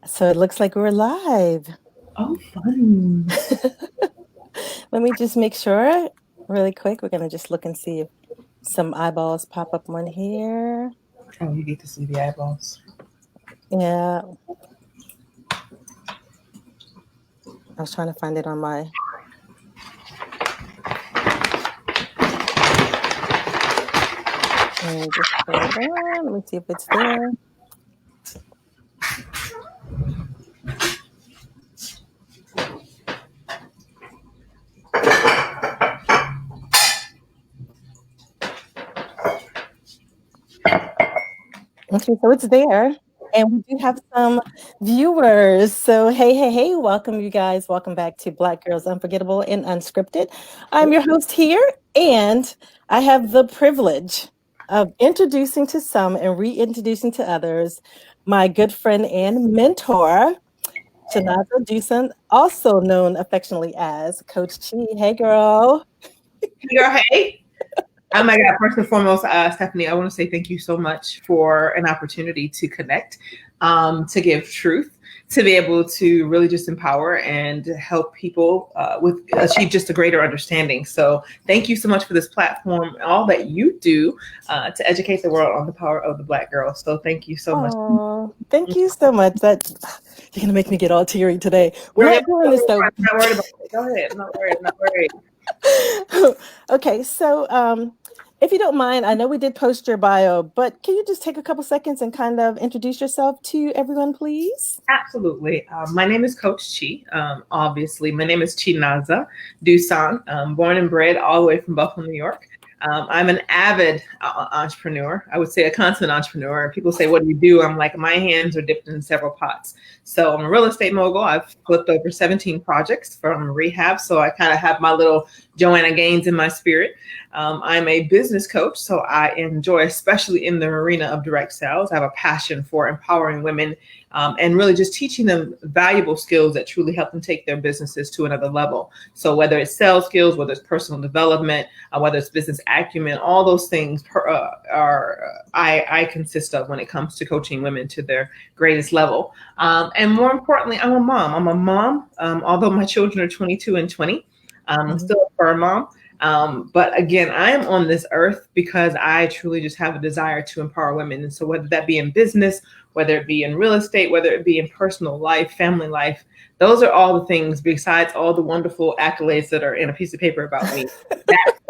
So it looks like we're live. Oh, fun. Let me just make sure really quick. We're going to just look and see if some eyeballs pop up on here. Oh, you get to see the eyeballs. Yeah. I was trying to find it on my. Just hold on. Let me see if it's there. Okay, so it's there. And we do have some viewers. So, hey, welcome, you guys. Welcome back to Black Girls Unforgettable and Unscripted. I'm your host here, and I have the privilege of introducing to some and reintroducing to others my good friend and mentor, Chinaza Duson, also known affectionately as Coach Chi. Hey, girl. Hey, girl, hey. Oh my God, first and foremost, Stephanie, I want to say thank you so much for an opportunity to connect, to give truth, to be able to really just empower and help people with achieve just a greater understanding. So thank you so much for this platform, all that you do to educate the world on the power of the Black girl. So thank you so much. Oh, thank you so much. You're gonna make me get all teary today. We're not doing this though. I'm not worried about it. Go ahead. I'm not worried. I'm not worried. Okay, so if you don't mind, I know we did post your bio, but can you just take a couple seconds and kind of introduce yourself to everyone, please? Absolutely. My name is Coach Chi. Obviously, my name is Chinaza Duson. Born and bred all the way from Buffalo, New York. I'm an avid entrepreneur. I would say a consummate entrepreneur. People say, "What do you do?" I'm like, my hands are dipped in several pots. So I'm a real estate mogul. I've flipped over 17 projects from rehab. So I kind of have my little Joanna Gaines in my spirit. I'm a business coach. So I enjoy, especially in the arena of direct sales, I have a passion for empowering women and really just teaching them valuable skills that truly help them take their businesses to another level. So whether it's sales skills, whether it's personal development, whether it's business acumen, all those things I consist of when it comes to coaching women to their greatest level. And more importantly, I'm a mom. Although my children are 22 and 20. I'm still a fur mom. But again, I am on this earth because I truly just have a desire to empower women. And so whether that be in business, whether it be in real estate, whether it be in personal life, family life, those are all the things besides all the wonderful accolades that are in a piece of paper about me. That's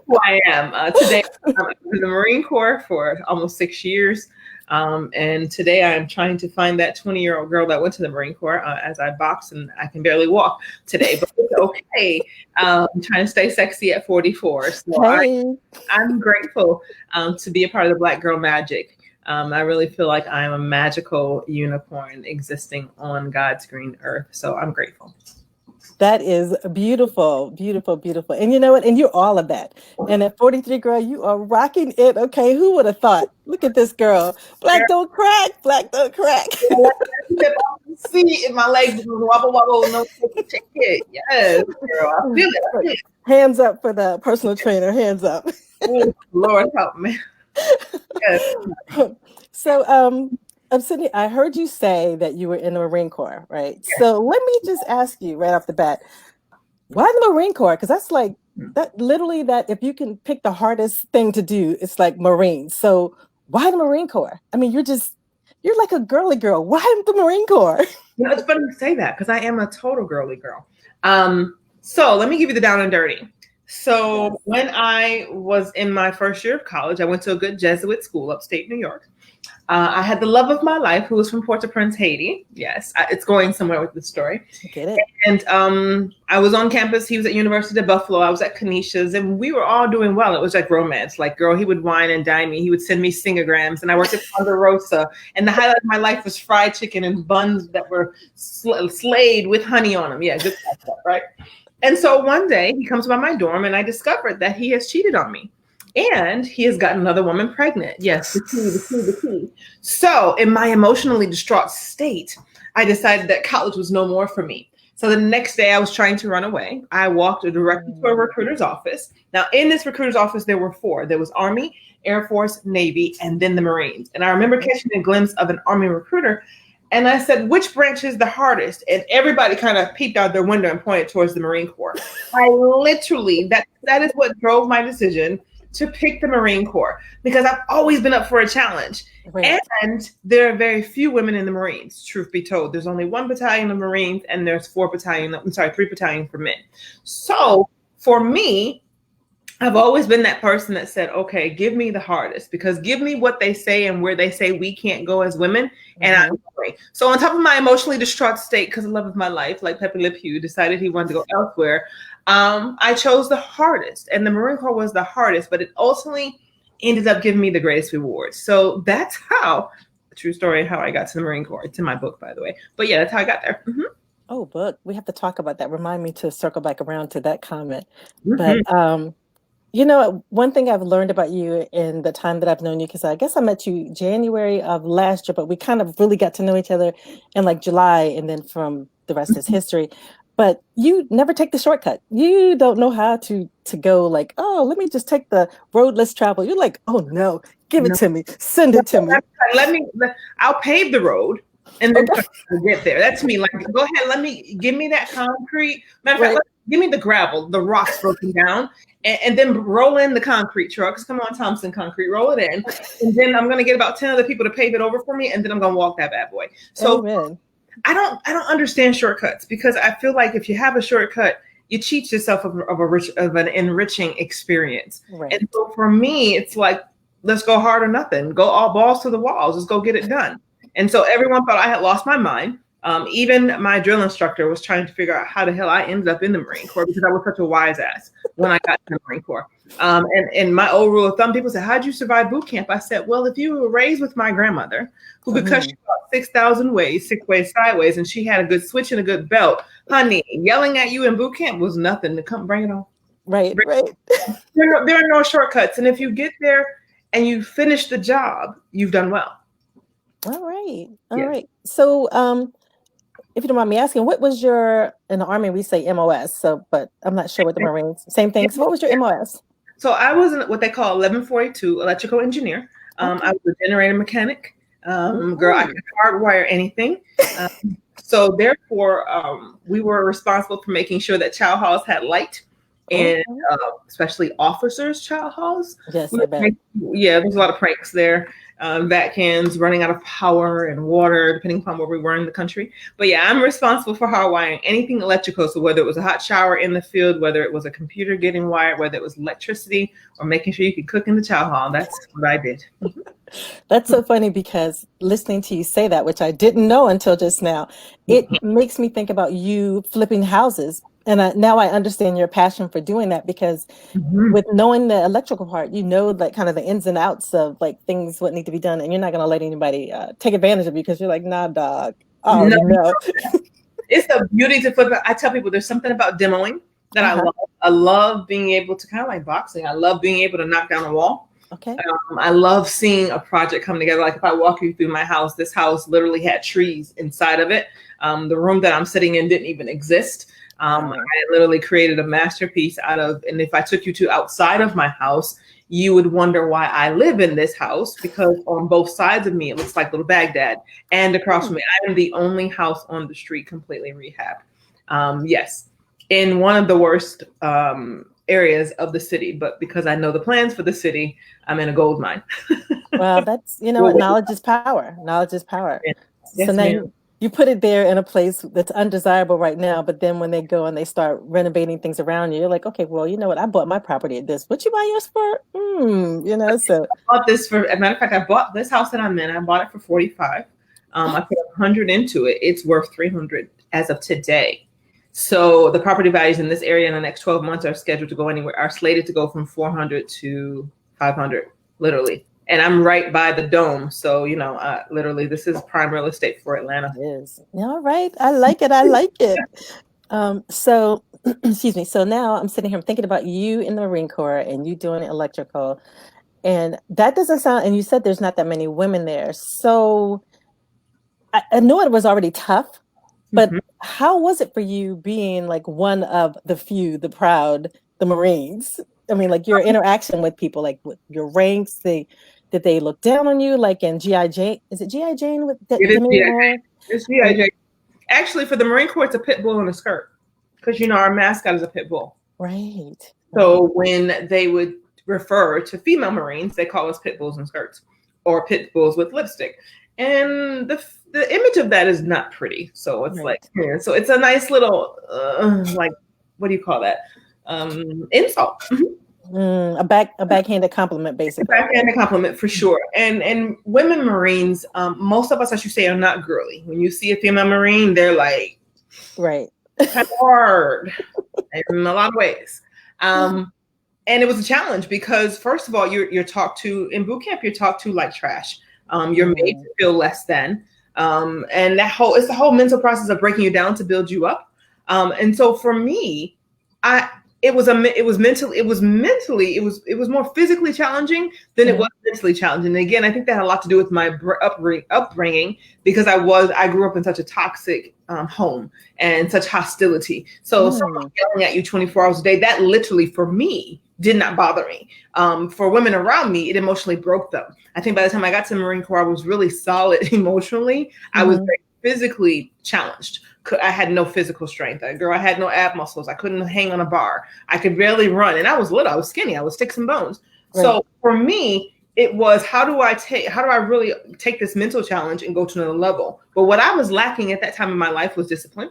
who I am. Today, I'm in the Marine Corps for almost 6 years. And today I'm trying to find that 20-year-old girl that went to the Marine Corps as I box and I can barely walk today, but it's okay. I'm trying to stay sexy at 44. So Hey. I'm grateful to be a part of the Black Girl Magic. I really feel like I'm a magical unicorn existing on God's green earth. So I'm grateful. That is beautiful, beautiful, beautiful. And you know what? And you're all of that. And at 43, girl, you are rocking it. Okay, who would have thought? Look at this girl. Black don't crack. Black don't crack. See, my legs wobble, wobble, no, take it. Yes, girl, I feel it. Hands up for the personal trainer. Hands up. Oh, Lord help me. Yes. So, Sydney, I heard you say that you were in the Marine Corps, right? Yes. So let me just ask you right off the bat, why the Marine Corps? Because that's like that literally that if you can pick the hardest thing to do, it's like Marines. So why the Marine Corps? I mean, you're like a girly girl. Why the Marine Corps? You know, it's funny you say that because I am a total girly girl. So let me give you the down and dirty. So when I was in my first year of college, I went to a good Jesuit school upstate New York. I had the love of my life, who was from Port-au-Prince, Haiti. Yes, it's going somewhere with the story. Get it. And I was on campus. He was at University of Buffalo. I was at Canisius, and we were all doing well. It was like romance. Like, girl, he would wine and dine me. He would send me singograms, and I worked at Ponderosa. And the highlight of my life was fried chicken and buns that were slayed with honey on them. Yeah, good stuff, right? And so one day he comes by my dorm, and I discovered that he has cheated on me. And he has gotten another woman pregnant. Yes, the key. So in my emotionally distraught state, I decided that college was no more for me. So the next day I was trying to run away. I walked directly to a recruiter's office. Now in this recruiter's office, there were 4. There was Army, Air Force, Navy, and then the Marines. And I remember catching a glimpse of an Army recruiter. And I said, which branch is the hardest? And everybody kind of peeped out their window and pointed towards the Marine Corps. I literally, that is what drove my decision to pick the Marine Corps, because I've always been up for a challenge. Right. And there are very few women in the Marines, truth be told. There's only 1 battalion of Marines, and there's 3 battalions for men. So for me, I've always been that person that said, okay, give me the hardest, because give me what they say and where they say we can't go as women. And I'm going. So on top of my emotionally distraught state, because the love of my life, like Pepe Le Pew, decided he wanted to go elsewhere, I chose the hardest. And the Marine Corps was the hardest, but it ultimately ended up giving me the greatest rewards. So that's how, true story, how I got to the Marine Corps. It's in my book, by the way. But yeah, that's how I got there. Mm-hmm. Oh, book. We have to talk about that. Remind me to circle back around to that comment. Mm-hmm. But you know, one thing I've learned about you in the time that I've known you, because I guess I met you January of last year, but we kind of really got to know each other in like July, and then from the rest is history. But you never take the shortcut. You don't know how to go like, oh, let me just take the road less travel. You're like, oh no, give it to me, send it to me. I'll pave the road and then get there. That's me. Like, go ahead, give me that concrete. Matter of fact, give me the gravel, the rocks broken down, and then roll in the concrete trucks. Come on, Thompson Concrete, roll it in. And then I'm gonna get about 10 other people to pave it over for me, and then I'm gonna walk that bad boy. So Amen. I don't understand shortcuts, because I feel like if you have a shortcut, you cheat yourself of an enriching experience. Right. And so for me, it's like, let's go hard or nothing. Go all balls to the walls. Let's go get it done. And so everyone thought I had lost my mind. Even my drill instructor was trying to figure out how the hell I ended up in the Marine Corps, because I was such a wise ass when I got to the Marine Corps. And my old rule of thumb, people say, how'd you survive boot camp? I said, well, if you were raised with my grandmother, who could cuss you about 6,000 ways, 6 ways sideways, and she had a good switch and a good belt, honey, yelling at you in boot camp was nothing. To come bring it on. Right. There are no shortcuts. And if you get there and you finish the job, you've done well. All right. All right. So, if you don't mind me asking, what was your, in the Army, we say MOS, so, but I'm not sure what the Marines, same thing. So what was your MOS? So I was what they call 1142 electrical engineer. I was a generator mechanic. Girl, I could hardwire anything. So therefore, we were responsible for making sure that chow halls had light, and especially officers' chow halls. Yes, I bet. There's a lot of pranks there. Vatican's running out of power and water, depending upon where we were in the country. But yeah, I'm responsible for hardwiring anything electrical. So whether it was a hot shower in the field, whether it was a computer getting wired, whether it was electricity, or making sure you could cook in the chow hall, that's what I did. That's so funny, because listening to you say that, which I didn't know until just now, it makes me think about you flipping houses. And now I understand your passion for doing that, because with knowing the electrical part, you know, like kind of the ins and outs of like things, what need to be done. And you're not going to let anybody take advantage of you, because you're like, nah, dog. Oh, no. It's the beauty to flip it. I tell people there's something about demoing that I love. I love being able to, kind of like boxing, I love being able to knock down a wall. Okay. I love seeing a project come together. Like if I walk you through my house, this house literally had trees inside of it. The room that I'm sitting in didn't even exist. I literally created a masterpiece out of, and if I took you to outside of my house, you would wonder why I live in this house, because on both sides of me, it looks like little Baghdad, and across from me, I am the only house on the street completely rehabbed. Yes, in one of the worst areas of the city, but because I know the plans for the city, I'm in a gold mine. Well, that's, you know what, knowledge is power. Knowledge is power. Yes, so now you put it there in a place that's undesirable right now, but then when they go and they start renovating things around you, you're like, okay, well, you know what, I bought my property at this. What you buy yours for? You know, so I bought this for, as a matter of fact, I bought this house that I'm in. I bought it for 45. I put 100 into it. It's worth 300 as of today. So the property values in this area in the next 12 months are scheduled to go anywhere, are slated to go from 400 to 500, literally. And I'm right by the dome. So, you know, literally, this is prime real estate for Atlanta. It is. All right. I like it. I like it. So, excuse me. So now I'm sitting here thinking about you in the Marine Corps and you doing electrical. And that doesn't sound, and you said there's not that many women there. So I know it was already tough, but how was it for you being like one of the few, the proud, the Marines? I mean, like your interaction with people, like with your ranks, Did they look down on you like in GI Jane? Is it GI Jane with It is Demi GI. Moore? It's GI. Actually, for the Marine Corps, it's a pit bull in a skirt because our mascot is a pit bull. Right. So when they would refer to female Marines, they call us pit bulls in skirts or pit bulls with lipstick. And the image of that is not pretty. So it's like, yeah, so it's a nice little, like, what do you call that? Insult. A backhanded compliment, basically. A backhanded compliment for sure. And women Marines, most of us, as you say, are not girly. When you see a female Marine, they're like, right, kind of hard in a lot of ways. And it was a challenge because, first of all, you're talked to in boot camp. You're talked to like trash. You're made to feel less than, and it's the whole mental process of breaking you down to build you up. And so for me, it was more physically challenging than it was mentally challenging. And again, I think that had a lot to do with my upbringing because I grew up in such a toxic home and such hostility. So someone yelling at you 24 hours a day, that literally for me did not bother me. For women around me, it emotionally broke them. I think by the time I got to the Marine Corps, I was really solid emotionally. I was very physically challenged. I had no physical strength. I had no ab muscles. I couldn't hang on a bar. I could barely run. And I was little. I was skinny. I was sticks and bones. Right. So for me, it was how do I really take this mental challenge and go to another level? But what I was lacking at that time in my life was discipline.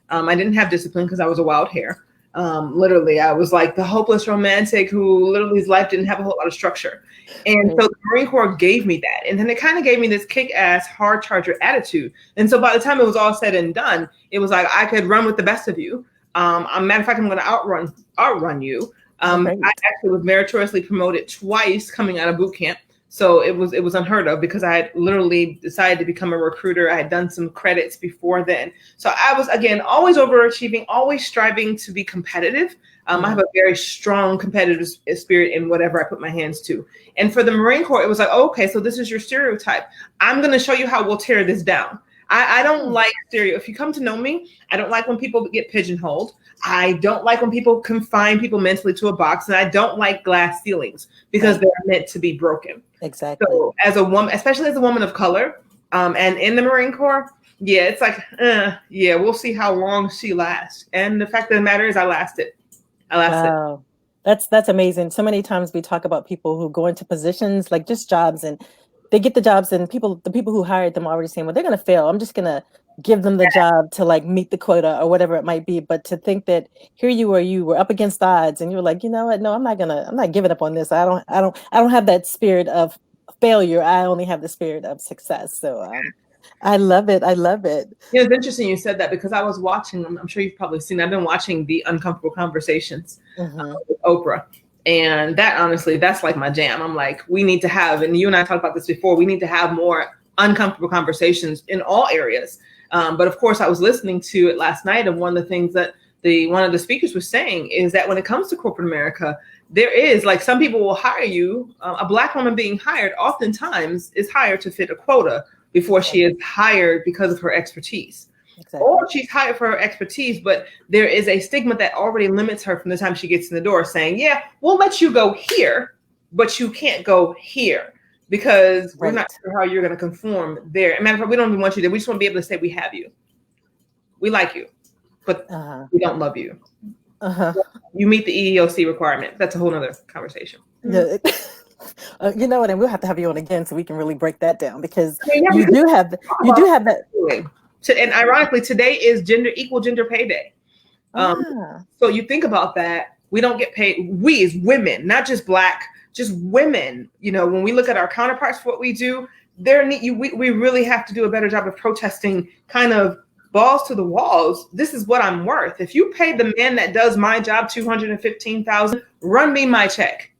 I didn't have discipline because I was a wild hare. Literally, I was like the hopeless romantic who literally his life didn't have a whole lot of structure. And so the Marine Corps gave me that. And then it kind of gave me this kick-ass hard charger attitude. And so by the time it was all said and done, it was like I could run with the best of you. Matter of fact, I'm going to outrun you. I actually was meritoriously promoted twice coming out of boot camp. So it was unheard of because I had literally decided to become a recruiter. I had done some credits before then. So I was, again, always overachieving, always striving to be competitive. I have a very strong competitive spirit in whatever I put my hands to. And for the Marine Corps, it was like, oh, okay, so this is your stereotype. I'm going to show you how we'll tear this down. I don't like if you come to know me, I don't like when people get pigeonholed. I don't like when people confine people mentally to a box. And I don't like glass ceilings because they're meant to be broken. Exactly. So as a woman, especially as a woman of color, and in the Marine Corps, yeah, it's like, yeah, we'll see how long she lasts. And the fact of the matter is I lasted. Wow. That's amazing. So many times we talk about people who go into positions like just jobs and they get the jobs and the people who hired them are already saying, well, they're going to fail. I'm just going to give them the job to like meet the quota or whatever it might be. But to think that here you were up against odds and you were like, you know what? No, I'm not giving up on this. I don't have that spirit of failure. I only have the spirit of success. So I love it. I love it. You know, it's interesting you said that because I was watching, I'm sure you've probably seen, I've been watching the Uncomfortable Conversations with Oprah. And that, honestly, that's like my jam. I'm like, we need to have, and you and I talked about this before, we need to have more uncomfortable conversations in all areas. But of course, I was listening to it last night. And one of the things that one of the speakers was saying is that when it comes to corporate America, there is like some people will hire you. A Black woman being hired oftentimes is hired to fit a quota before she is hired because of her expertise. Exactly. Or she's hired for her expertise, but there is a stigma that already limits her from the time she gets in the door saying, yeah, we'll let you go here, but you can't go here because we're not sure how you're going to conform there. As a matter of fact, we don't even want you there. We just want to be able to say we have you. We like you, but we don't love you. You meet the EEOC requirement. That's a whole nother conversation. Yeah. You know what? And we'll have to have you on again so we can really break that down because you do have that. And ironically, today is equal gender pay day. So you think about that. We don't get paid. We as women, not just Black, just women. You know, when we look at our counterparts for what we do, we really have to do a better job of protesting. Kind of balls to the walls. This is what I'm worth. If you pay the man that does my job $215,000, run me my check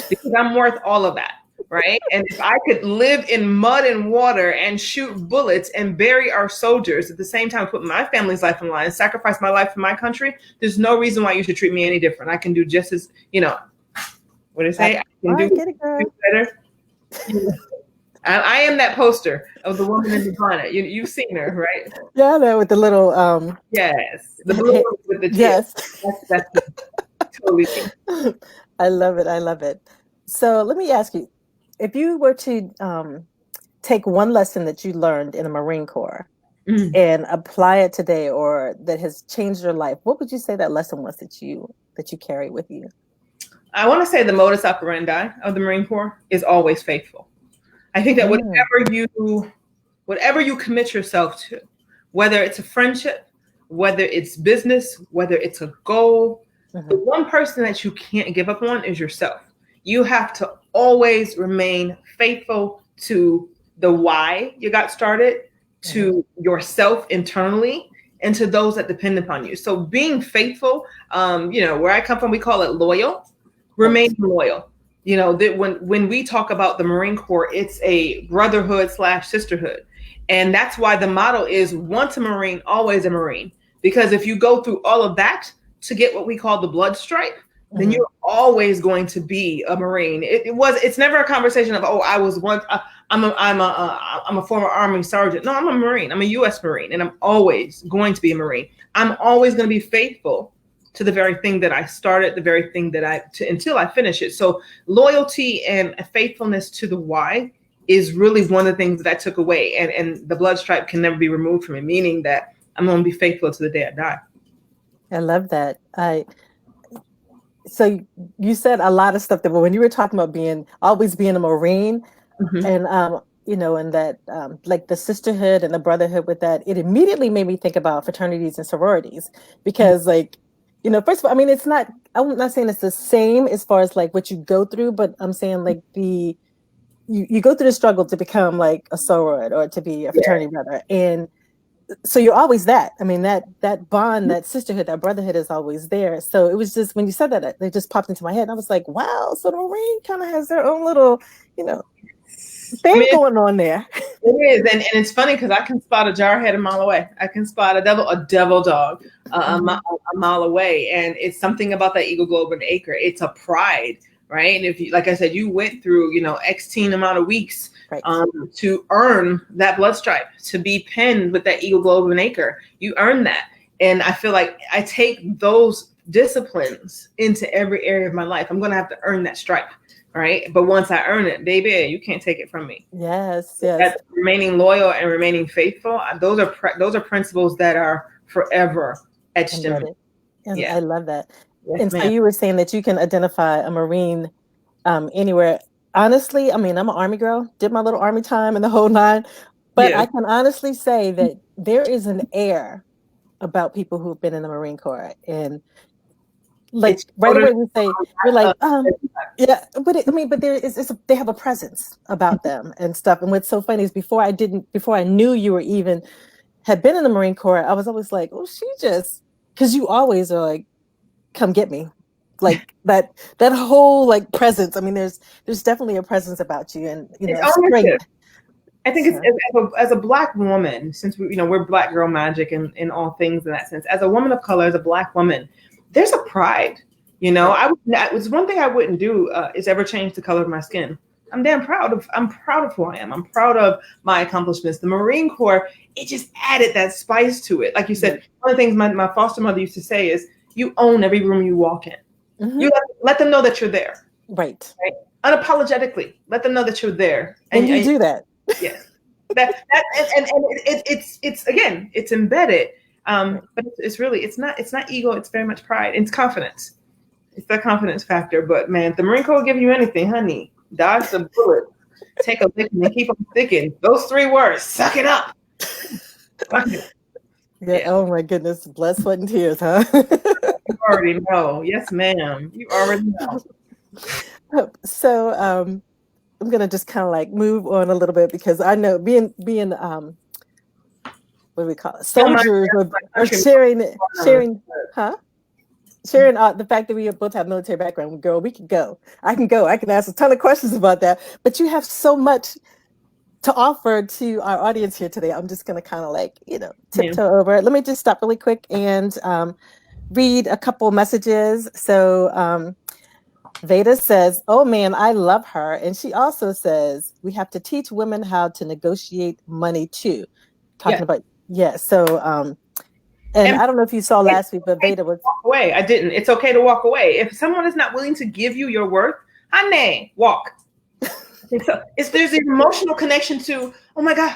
because I'm worth all of that. Right. And if I could live in mud and water and shoot bullets and bury our soldiers at the same time, put my family's life in line and sacrifice my life for my country, there's no reason why you should treat me any different. I can do just as, what do you say? I can do better. I am that poster of the woman in the bonnet. You've seen her, right? Yeah, that with the little yes, the blue one with the tip. Yes, that's totally. I love it. I love it. So let me ask you. if you were to take one lesson that you learned in the Marine Corps and apply it today, or that has changed your life, what would you say that lesson was that you carry with you? I want to say the modus operandi of the Marine Corps is always faithful. I think that whatever you commit yourself to, whether it's a friendship, whether it's business, whether it's a goal, the one person that you can't give up on is yourself. You have to always remain faithful to the why you got started, to yourself internally, and to those that depend upon you. So being faithful, where I come from, we call it loyal. Remain loyal. That when we talk about the Marine Corps, it's a brotherhood / sisterhood. And that's why the motto is once a Marine, always a Marine. Because if you go through all of that to get what we call the blood stripe, then you're always going to be a Marine. It's never a conversation of, I was once, I'm a former Army sergeant. No, I'm a Marine. I'm a U.S. Marine, and I'm always going to be a Marine. I'm always going to be faithful to the very thing that I started, the very thing that until I finish it. So loyalty and faithfulness to the why is really one of the things that I took away. And the blood stripe can never be removed from it, meaning that I'm going to be faithful to the day I die. I love that. So you said a lot of stuff that when you were talking about always being a Marine, and and that like the sisterhood and the brotherhood with that, it immediately made me think about fraternities and sororities, because first of all, I mean, I'm not saying it's the same as far as like what you go through, but I'm saying like you go through the struggle to become like a soror or to be a fraternity brother. And so you're always that. I mean, that bond, that sisterhood, that brotherhood is always there. So it was just, when you said that, it just popped into my head. And I was like, wow, so the Marine kind of has their own little, thing going on there. It is. And it's funny because I can spot a jarhead a mile away. I can spot a devil dog a mile away. And it's something about that Eagle Globe and Acre. It's a pride, right? And if you, like I said, you went through, X amount of weeks to earn that blood stripe, to be pinned with that Eagle Globe and Acre. You earn that. And I feel like I take those disciplines into every area of my life. I'm going to have to earn that stripe. Right. But once I earn it, baby, you can't take it from me. Yes. That's remaining loyal and remaining faithful. Those are principles that are forever etched in me. I love that. Yes, so you were saying that you can identify a Marine anywhere. Honestly, I mean, I'm an Army girl, did my little Army time and the whole nine. But I can honestly say that there is an air about people who've been in the Marine Corps. And like right away we say, you're like, but they have a presence about them and stuff. And what's so funny is before I knew you had been in the Marine Corps, I was always like, oh, because you always are like, come get me. Like that whole like presence. I mean, there's definitely a presence about you, and strength. I think as a Black woman, since we're Black girl magic in all things in that sense, as a woman of color, as a Black woman, there's a pride, it's one thing I wouldn't do is ever change the color of my skin. I'm proud of who I am. I'm proud of my accomplishments. The Marine Corps, it just added that spice to it. Like you said, one of the things my foster mother used to say is, you own every room you walk in. You let them know that you're there. Right. Unapologetically, let them know that you're there. And you do that. Yes. And it's embedded. But it's not ego. It's very much pride. It's confidence. It's that confidence factor. But man, if the Marine Corps will give you anything, honey, dodge the bullet, take a lick and keep them sticking. Those 3 words, suck it up. Yeah. Oh my goodness. Blood, sweat, and tears, huh? You already know. Yes, ma'am. You already know. So I'm gonna just kind of like move on a little bit, because I know being what do we call it? Soldiers are sharing the fact that we both have military background. Girl, we can go. I can go. I can ask a ton of questions about that. But you have so much to offer to our audience here today. I'm just going to kind of like, tiptoe over it. Let me just stop really quick and read a couple messages. So Veda says, oh man, I love her. And she also says, we have to teach women how to negotiate money too. Talking about, so, and I don't know if you saw last week, but Veda was... Walk away. I didn't. It's okay to walk away. If someone is not willing to give you your worth, honey, walk. So there's an emotional connection to, oh my God,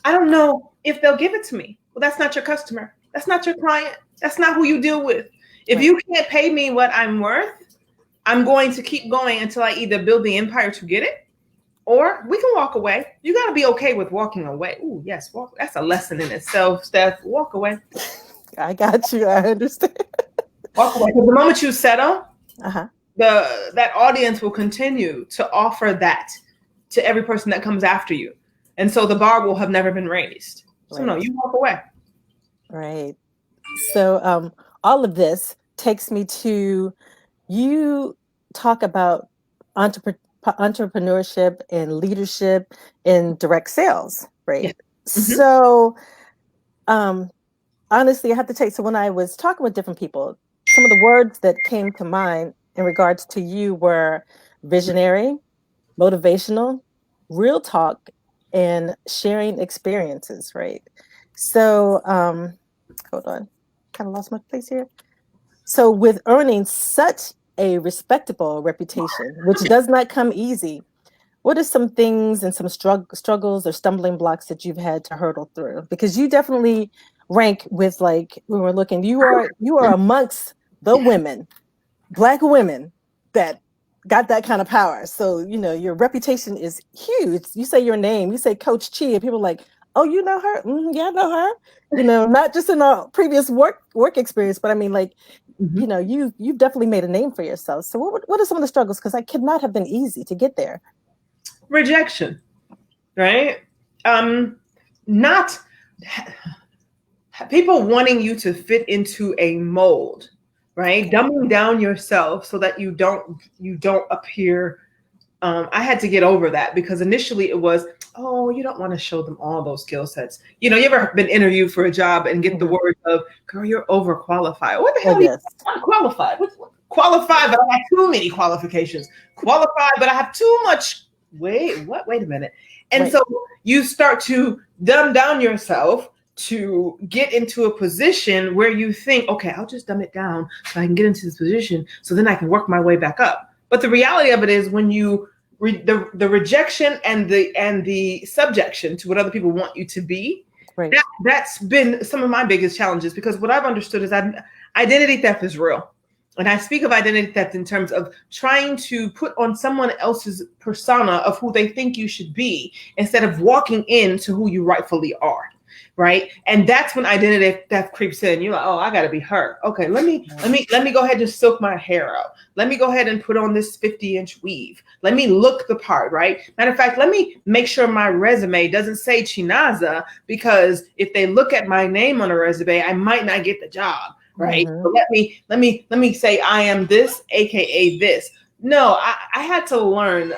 I don't know if they'll give it to me. Well, that's not your customer. That's not your client. That's not who you deal with. If you can't pay me what I'm worth, I'm going to keep going until I either build the empire to get it, or we can walk away. You got to be okay with walking away. Ooh, yes, walk. That's a lesson in itself, Steph. Walk away. I got you. I understand. Walk away. Because the moment you settle, Uh-huh. that audience will continue to offer that to every person that comes after you. And so the bar will have never been raised. So no, you walk away. Right. So all of this takes me to, you talk about entrepreneurship and leadership in direct sales, right? Yeah. So honestly, I have to tell you, so when I was talking with different people, some of the words that came to mind in regards to you were visionary, motivational, real talk, and sharing experiences, right? So hold on, kind of lost my place here. So with earning such a respectable reputation, which does not come easy, what are some things and some struggles or stumbling blocks that you've had to hurdle through? Because you definitely rank with, like, when we're looking, you are amongst the women, Black women, that got that kind of power. So, your reputation is huge. You say your name, you say Coach Chi, and people are like, oh, you know her? Yeah, I know her. Not just in our previous work experience, but I mean, like, you've definitely made a name for yourself. So what are some of the struggles? Because I could not have been easy to get there. Rejection, right? Not people wanting you to fit into a mold, right? Dumbing down yourself so that you don't appear. I had to get over that, because initially it was, oh, you don't want to show them all those skill sets. You ever been interviewed for a job and get the word of, girl, you're overqualified. What the hell? Yes. I'm qualified. Qualified, but I have too many qualifications. Qualified, but I have too much. Wait a minute. And so you start to dumb down yourself to get into a position where you think, okay, I'll just dumb it down so I can get into this position, so then I can work my way back up. But the reality of it is, when you the rejection and the subjection to what other people want you to be, that's been some of my biggest challenges. Because what I've understood is that identity theft is real. And I speak of identity theft in terms of trying to put on someone else's persona of who they think you should be, instead of walking into who you rightfully are. Right. And that's when identity theft creeps in. You're like, oh, I got to be her. Okay, let me go ahead and silk my hair out. Let me go ahead and put on this 50-inch weave. Let me look the part. Right. Matter of fact, let me make sure my resume doesn't say Chinaza, because if they look at my name on a resume, I might not get the job. Right. So let me say I am this, aka this. No, I had to learn,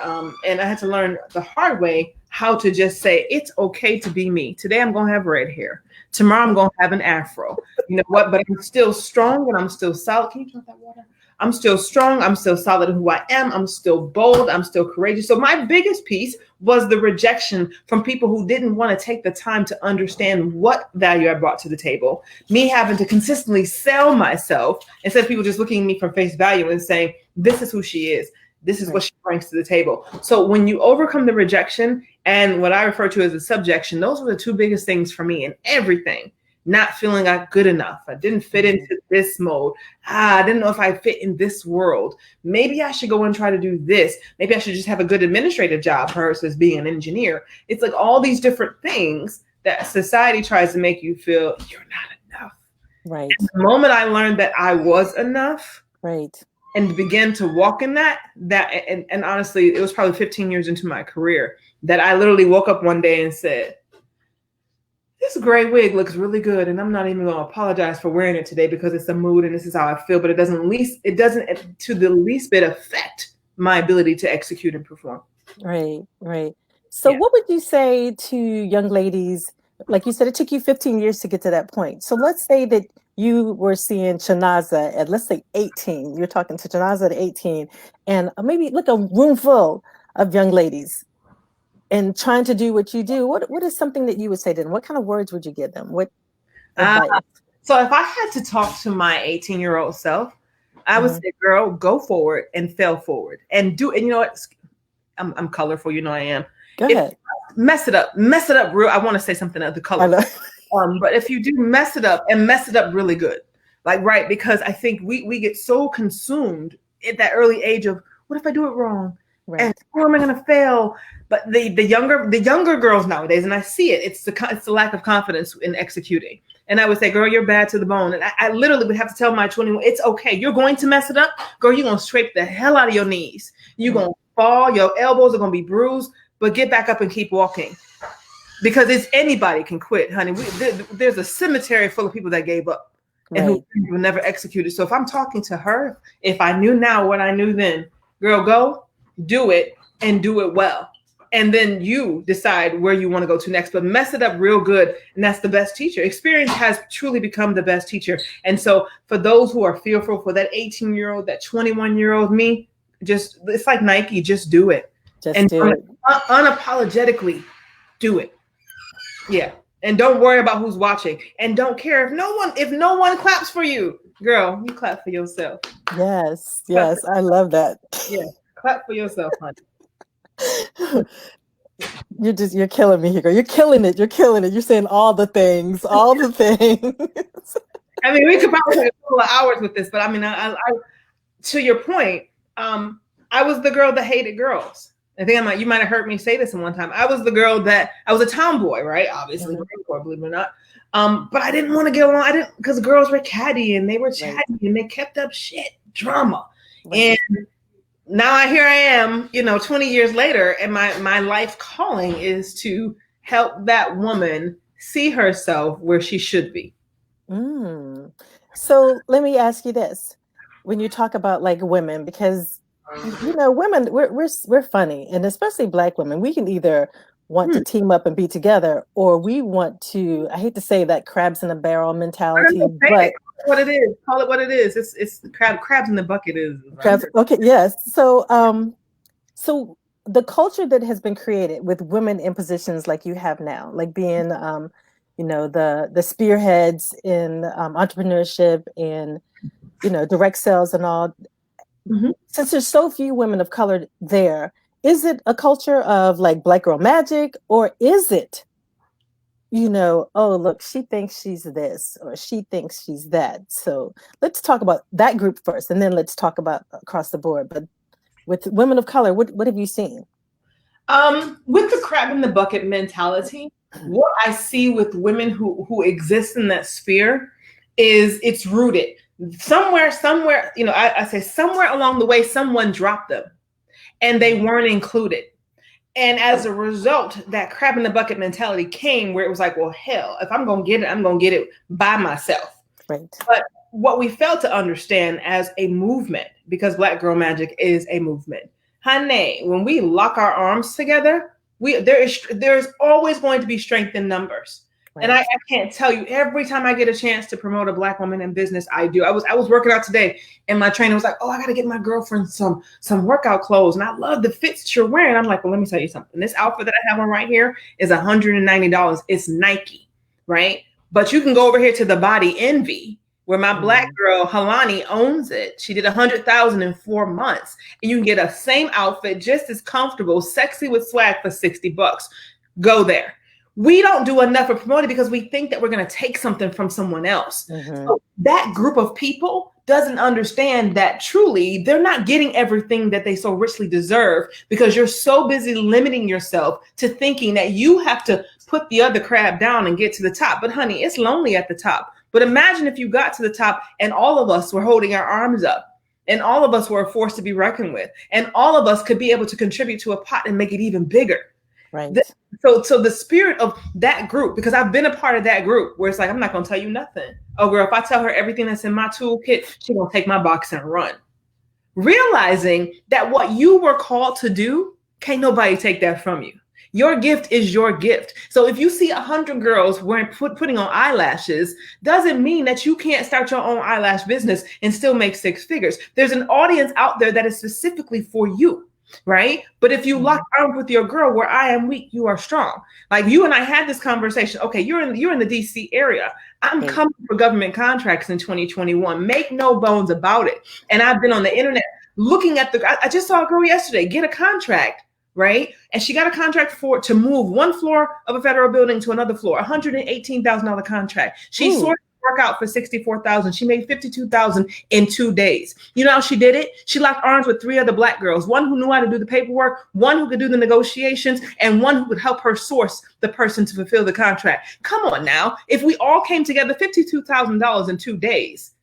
and I had to learn the hard way, how to just say, it's okay to be me. Today I'm going to have red hair. Tomorrow I'm going to have an afro. You know what? But I'm still strong and I'm still solid. Can you drink that water? I'm still strong. I'm still solid in who I am. I'm still bold. I'm still courageous. So my biggest piece was the rejection from people who didn't want to take the time to understand what value I brought to the table. Me having to consistently sell myself, instead of people just looking at me for face value and saying, this is who she is. This is what she brings to the table. So when you overcome the rejection and what I refer to as the subjection, those were the two biggest things for me in everything. Not feeling like good enough. I didn't fit into this mode. I didn't know if I fit in this world. Maybe I should go and try to do this. Maybe I should just have a good administrative job versus being an engineer. It's like all these different things that society tries to make you feel you're not enough. Right. And the moment I learned that I was enough. Right. And began to walk in that and honestly, it was probably 15 years into my career that I literally woke up one day and said, this gray wig looks really good, and I'm not even going to apologize for wearing it today, because it's the mood and this is how I feel. But it doesn't to the least bit affect my ability to execute and perform. Right. So what would you say to young ladies? Like you said, it took you 15 years to get to that point. So let's say that you were seeing Chinaza at, let's say, 18. You're talking to Chinaza at 18, and maybe like a room full of young ladies, and trying to do what you do. What is something that you would say to them? What kind of words would you give them? What advice? So if I had to talk to my 18-year-old self, I would say, girl, go forward and fail forward and do. And you know what? I'm colorful, you know I am. Go If ahead. mess it up real. I want to say something of the I color. know. But if you do mess it up and mess it up really good, like, right, because I think we get so consumed at that early age of what if I do it wrong? And Right. how am I gonna fail? But the younger girls nowadays, and I see it, it's the lack of confidence in executing. And I would say, girl, you're bad to the bone. And I literally would have to tell my 21, it's okay. You're going to mess it up. Girl, you're gonna scrape the hell out of your knees. You're gonna fall, your elbows are gonna be bruised, but get back up and keep walking. Because it's anybody can quit, honey. There's a cemetery full of people that gave up and who never executed. So if I'm talking to her, if I knew now what I knew then, girl, go do it and do it well. And then you decide where you want to go to next, but mess it up real good. And that's the best teacher. Experience has truly become the best teacher. And so for those who are fearful, for that 18-year-old, that 21-year-old me, just, it's like Nike, just do it. Just do it. Unapologetically do it. Yeah. And don't worry about who's watching. And don't care if no one claps for you. Girl, you clap for yourself. Yes. Yes. I love that. Yeah. Clap for yourself, honey. You're killing me here, girl. You're killing it. You're killing it. You're saying all the things. All the things. I mean, we could probably take a couple of hours with this, but I mean, I to your point, I was the girl that hated girls. I think you might have heard me say this in one time. I was the girl that I was a tomboy, right? Obviously, believe it or not. But I didn't want to get along. Because girls were catty and they were chatty and they kept up shit, drama. And now here I am, 20 years later, and my life calling is to help that woman see herself where she should be. So let me ask you this. When you talk about like women, because women, we're funny, and especially Black women, we can either want to team up and be together, or we want to, I hate to say that, crabs in a barrel mentality, but what it is, call it what it is. It's crabs in the bucket is. Crabs, okay, yes. So so the culture that has been created with women in positions like you have now, like being the spearheads in entrepreneurship and direct sales and all. Since there's so few women of color there, is it a culture of like Black girl magic, or is it, oh, look, she thinks she's this or she thinks she's that? So let's talk about that group first, and then let's talk about across the board. But with women of color, what have you seen? With the crab in the bucket mentality, what I see with women who exist in that sphere is it's rooted somewhere, I say somewhere along the way, someone dropped them and they weren't included. And as a result, that crab in the bucket mentality came where it was like, well, hell, if I'm going to get it, I'm going to get it by myself. Right. But what we failed to understand as a movement, because Black Girl Magic is a movement, honey, when we lock our arms together, there's always going to be strength in numbers. Right. And I can't tell you, every time I get a chance to promote a Black woman in business, I do. I was working out today, and my trainer was like, oh, I got to get my girlfriend some workout clothes. And I love the fits that you're wearing. I'm like, well, let me tell you something. This outfit that I have on right here is $190. It's Nike, right? But you can go over here to the Body Envy, where my Black girl, Halani, owns it. She did $100,000 in 4 months. And you can get a same outfit, just as comfortable, sexy with swag for $60. Go there. We don't do enough for promoting because we think that we're going to take something from someone else. So that group of people doesn't understand that truly they're not getting everything that they so richly deserve, because you're so busy limiting yourself to thinking that you have to put the other crab down and get to the top. But honey, it's lonely at the top. But imagine if you got to the top and all of us were holding our arms up and all of us were a force to be reckoned with, and all of us could be able to contribute to a pot and make it even bigger. Right. So the spirit of that group, because I've been a part of that group where it's like, I'm not going to tell you nothing. Oh, girl, if I tell her everything that's in my toolkit, she's going to take my box and run. Realizing that what you were called to do, can't nobody take that from you. Your gift is your gift. So if you see 100 girls putting on eyelashes, doesn't mean that you can't start your own eyelash business and still make 6 figures. There's an audience out there that is specifically for you. Right. But if you lock arms with your girl, where I am weak, you are strong. Like you and I had this conversation. Okay, you're in the DC area. I'm coming for government contracts in 2021. Make no bones about it. And I've been on the internet looking at I just saw a girl yesterday get a contract right? And she got a contract to move one floor of a federal building to another floor, $118,000 contract. She sorted work out for $64,000. She made $52,000 in 2 days. You know how she did it? She locked arms with 3 other Black girls, one who knew how to do the paperwork, one who could do the negotiations, and one who would help her source the person to fulfill the contract. Come on now. If we all came together, $52,000 in 2 days.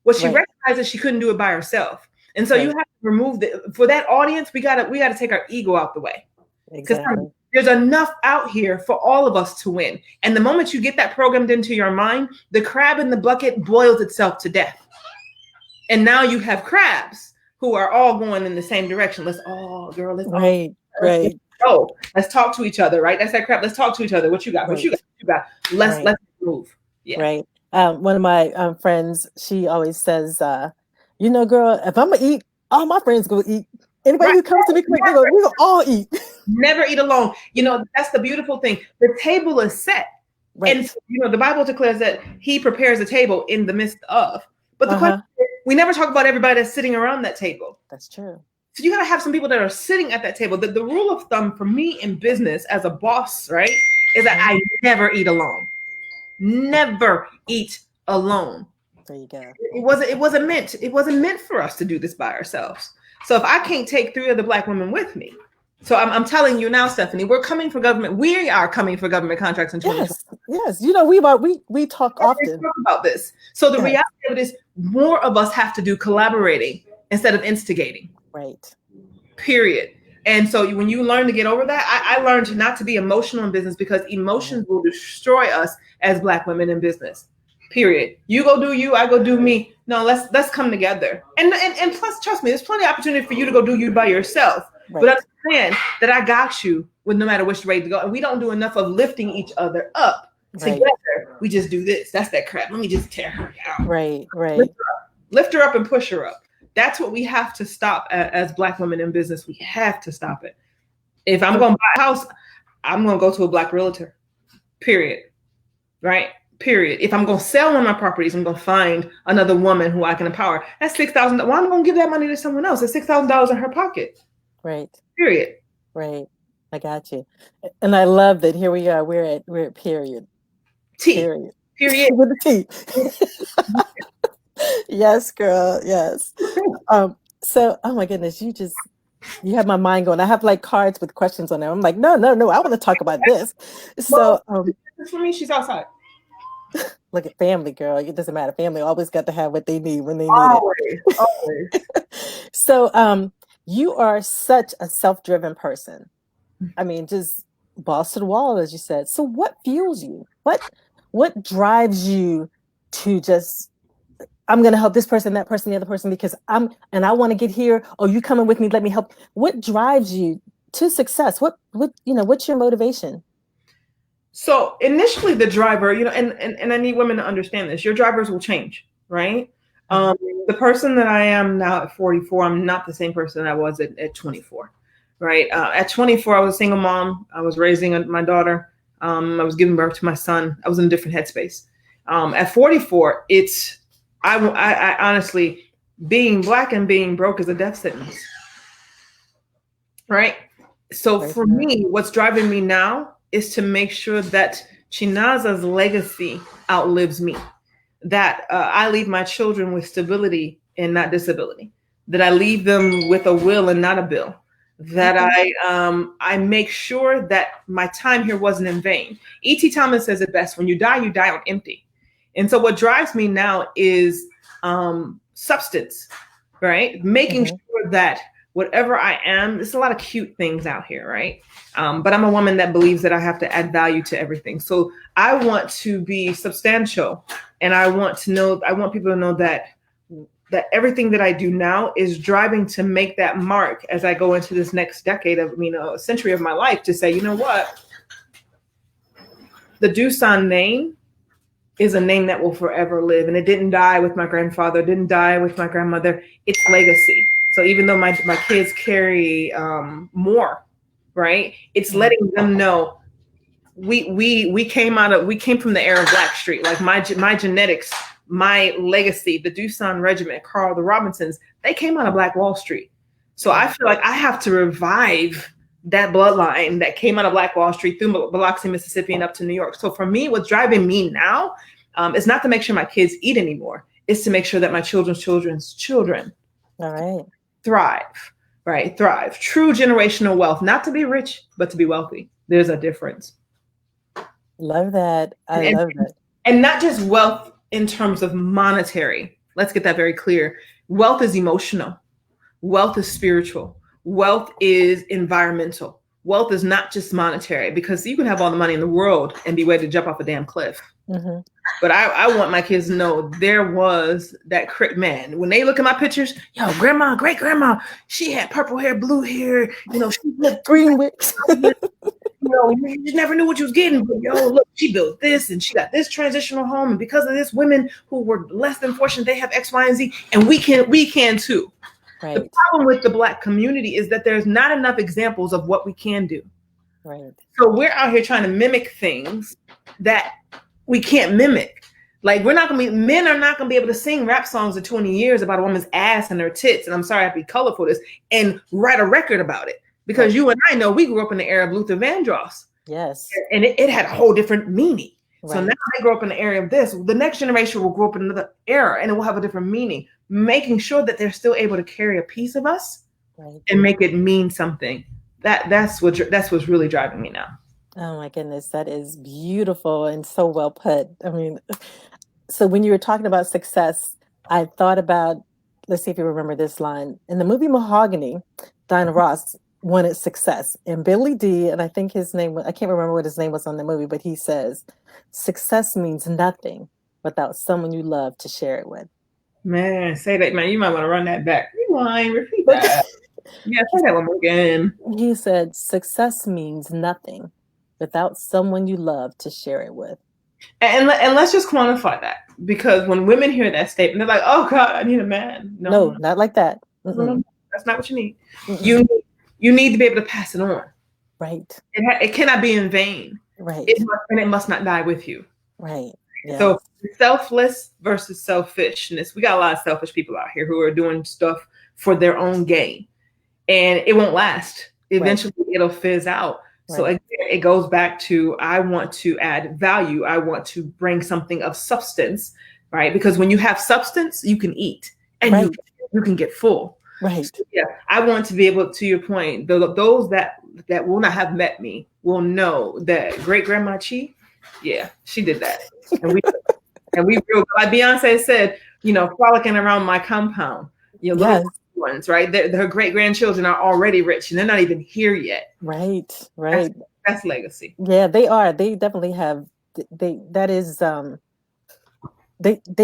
What she recognized is she couldn't do it by herself. And so you have to remove for that audience, we gotta take our ego out the way. Because there's enough out here for all of us to win. And the moment you get that programmed into your mind, the crab in the bucket boils itself to death. And now you have crabs who are all going in the same direction. Let's go. Let's talk to each other, right? That's that crab. Let's talk to each other. What you got? What you got? Let's move. Yeah. Right. One of my friends, she always says, you know, girl, if I'm gonna eat, all my friends gonna eat. Anybody who comes to me quick, we gonna all eat. Never eat alone. You know, that's the beautiful thing. The table is set. Right. And you know, the Bible declares that he prepares a table in the midst of. But the question is, we never talk about everybody that's sitting around that table. That's true. So you gotta have some people that are sitting at that table. The rule of thumb for me in business as a boss, right, is that I never eat alone. Never eat alone. There you go. It wasn't meant for us to do this by ourselves. So if I can't take 3 other Black women with me, so I'm telling you now, Stephanie, we're coming for government. We are coming for government contracts in 2020. Yes. You know, we talk often about this. So the reality of it is, more of us have to do collaborating instead of instigating. Right. Period. And so when you learn to get over that, I learned not to be emotional in business, because emotions will destroy us as Black women in business. Period. You go do you, I go do me. No, let's come together. And plus, trust me, there's plenty of opportunity for you to go do you by yourself. Right. But understand that I got you with no matter which way to go. And we don't do enough of lifting each other up together. We just do this. That's that crap. Let me just tear her down. Right. Lift her up and push her up. That's what we have to stop as Black women in business. We have to stop it. If I'm going to buy a house, I'm going to go to a Black realtor. Period. Right? Period. If I'm going to sell one of my properties, I'm going to find another woman who I can empower. That's $6,000. Why am I going to give that money to someone else? That's $6,000 in her pocket. Right. Period. Right. I got you. And I love that here we are. We're at period. T. Period. With a T. Yes, girl. Yes. So, oh my goodness, you have my mind going. I have like cards with questions on them. I'm like, no. I want to talk about this. So, for me, she's outside. Look at family, girl. It doesn't matter. Family always got to have what they need when they need it. Always. So, you are such a self-driven person. I mean, just balls to the wall, as you said. So, what fuels you? What drives you to just, I'm going to help this person, that person, the other person, because I want to get here. Oh, you coming with me? Let me help. What drives you to success? What's your motivation? So initially the driver, and I need women to understand this, your drivers will change, right? The person that I am now at 44, I'm not the same person I was at 24, right? At 24, I was a single mom. I was raising my daughter. I was giving birth to my son. I was in a different headspace. At 44, I honestly, being Black and being broke is a death sentence, right? So for me, what's driving me now is to make sure that Chinaza's legacy outlives me, that I leave my children with stability and not disability, that I leave them with a will and not a bill, that I make sure that my time here wasn't in vain. E.T. Thomas says it best: when you die on empty. And so what drives me now is substance, right? Making sure that whatever I am, there's a lot of cute things out here, right? But I'm a woman that believes that I have to add value to everything. So I want to be substantial, and I want people to know that everything that I do now is driving to make that mark as I go into this next decade of, a century of my life, to say, you know what? The Duson name is a name that will forever live. And it didn't die with my grandfather, it didn't die with my grandmother. It's legacy. So even though my kids carry more, right? It's letting them know we came from the era of Blackstreet. Like my genetics, my legacy, the Duson Regiment, Carl, the Robinsons, they came out of Black Wall Street. So I feel like I have to revive that bloodline that came out of Black Wall Street through Biloxi, Mississippi, and up to New York. So for me, what's driving me now is not to make sure my kids eat anymore. It's to make sure that my children's children All right. thrive, right? Thrive. True generational wealth, not to be rich, but to be wealthy. There's a difference. Love that. I love that. And not just wealth in terms of monetary. Let's get that very clear. Wealth is emotional. Wealth is spiritual. Wealth is environmental. Wealth is not just monetary, because you can have all the money in the world and be ready to jump off a damn cliff. Mm-hmm. But I want my kids to know there was that man. When they look at my pictures, yo, grandma, great grandma, she had purple hair, blue hair, you know, she looked green wigs. You know, you never knew what you was getting, but yo, look, she built this and she got this transitional home, and because of this, women who were less than fortunate, they have X, Y, and Z, and we can too. Right. The problem with the Black community is that there's not enough examples of what we can do. Right. So we're out here trying to mimic things that we can't mimic. Like men are not gonna be able to sing rap songs in 20 years about a woman's ass and her tits, and I'm sorry I have to be colorful this, and write a record about it. Because right. You and I know we grew up in the era of Luther Vandross. Yes. And it had a whole different meaning. Right. So now I grow up in the area of this. The next generation will grow up in another era and it will have a different meaning. Making sure that they're still able to carry a piece of us right. and make it mean something. That's what's really driving me now. Oh my goodness, that is beautiful and so well put. I mean, so when you were talking about success, I thought about, let's see if you remember this line. In the movie Mahogany, Diana Ross wanted success. And Billy D, and I think his name, I can't remember what his name was on the movie, but he says, success means nothing without someone you love to share it with. Man, say that, man. You might want to run that back. Rewind, repeat that. Yeah, say that one more again. He said, success means nothing without someone you love to share it with. And let's just quantify that, because when women hear that statement, they're like, oh God, I need a man. No, not like that. No, that's not what you need. Mm-mm. You need to be able to pass it on. Right. It cannot be in vain. Right. It must not die with you. Right. Yes. So selfless versus selfishness. We got a lot of selfish people out here who are doing stuff for their own gain, and it won't last. Eventually it'll fizz out. Right. So it goes back to, I want to add value. I want to bring something of substance, right? Because when you have substance, you can eat and you can get full. Right. So, yeah. I want to be able, to your point, those that will not have met me will know that great grandma Chi, yeah, she did that. And we real, like Beyonce said, you know, frolicking around my compound, you know, little ones, right? Her great grandchildren are already rich and they're not even here yet. Right. Right. That's legacy. Yeah, they are. They definitely have. They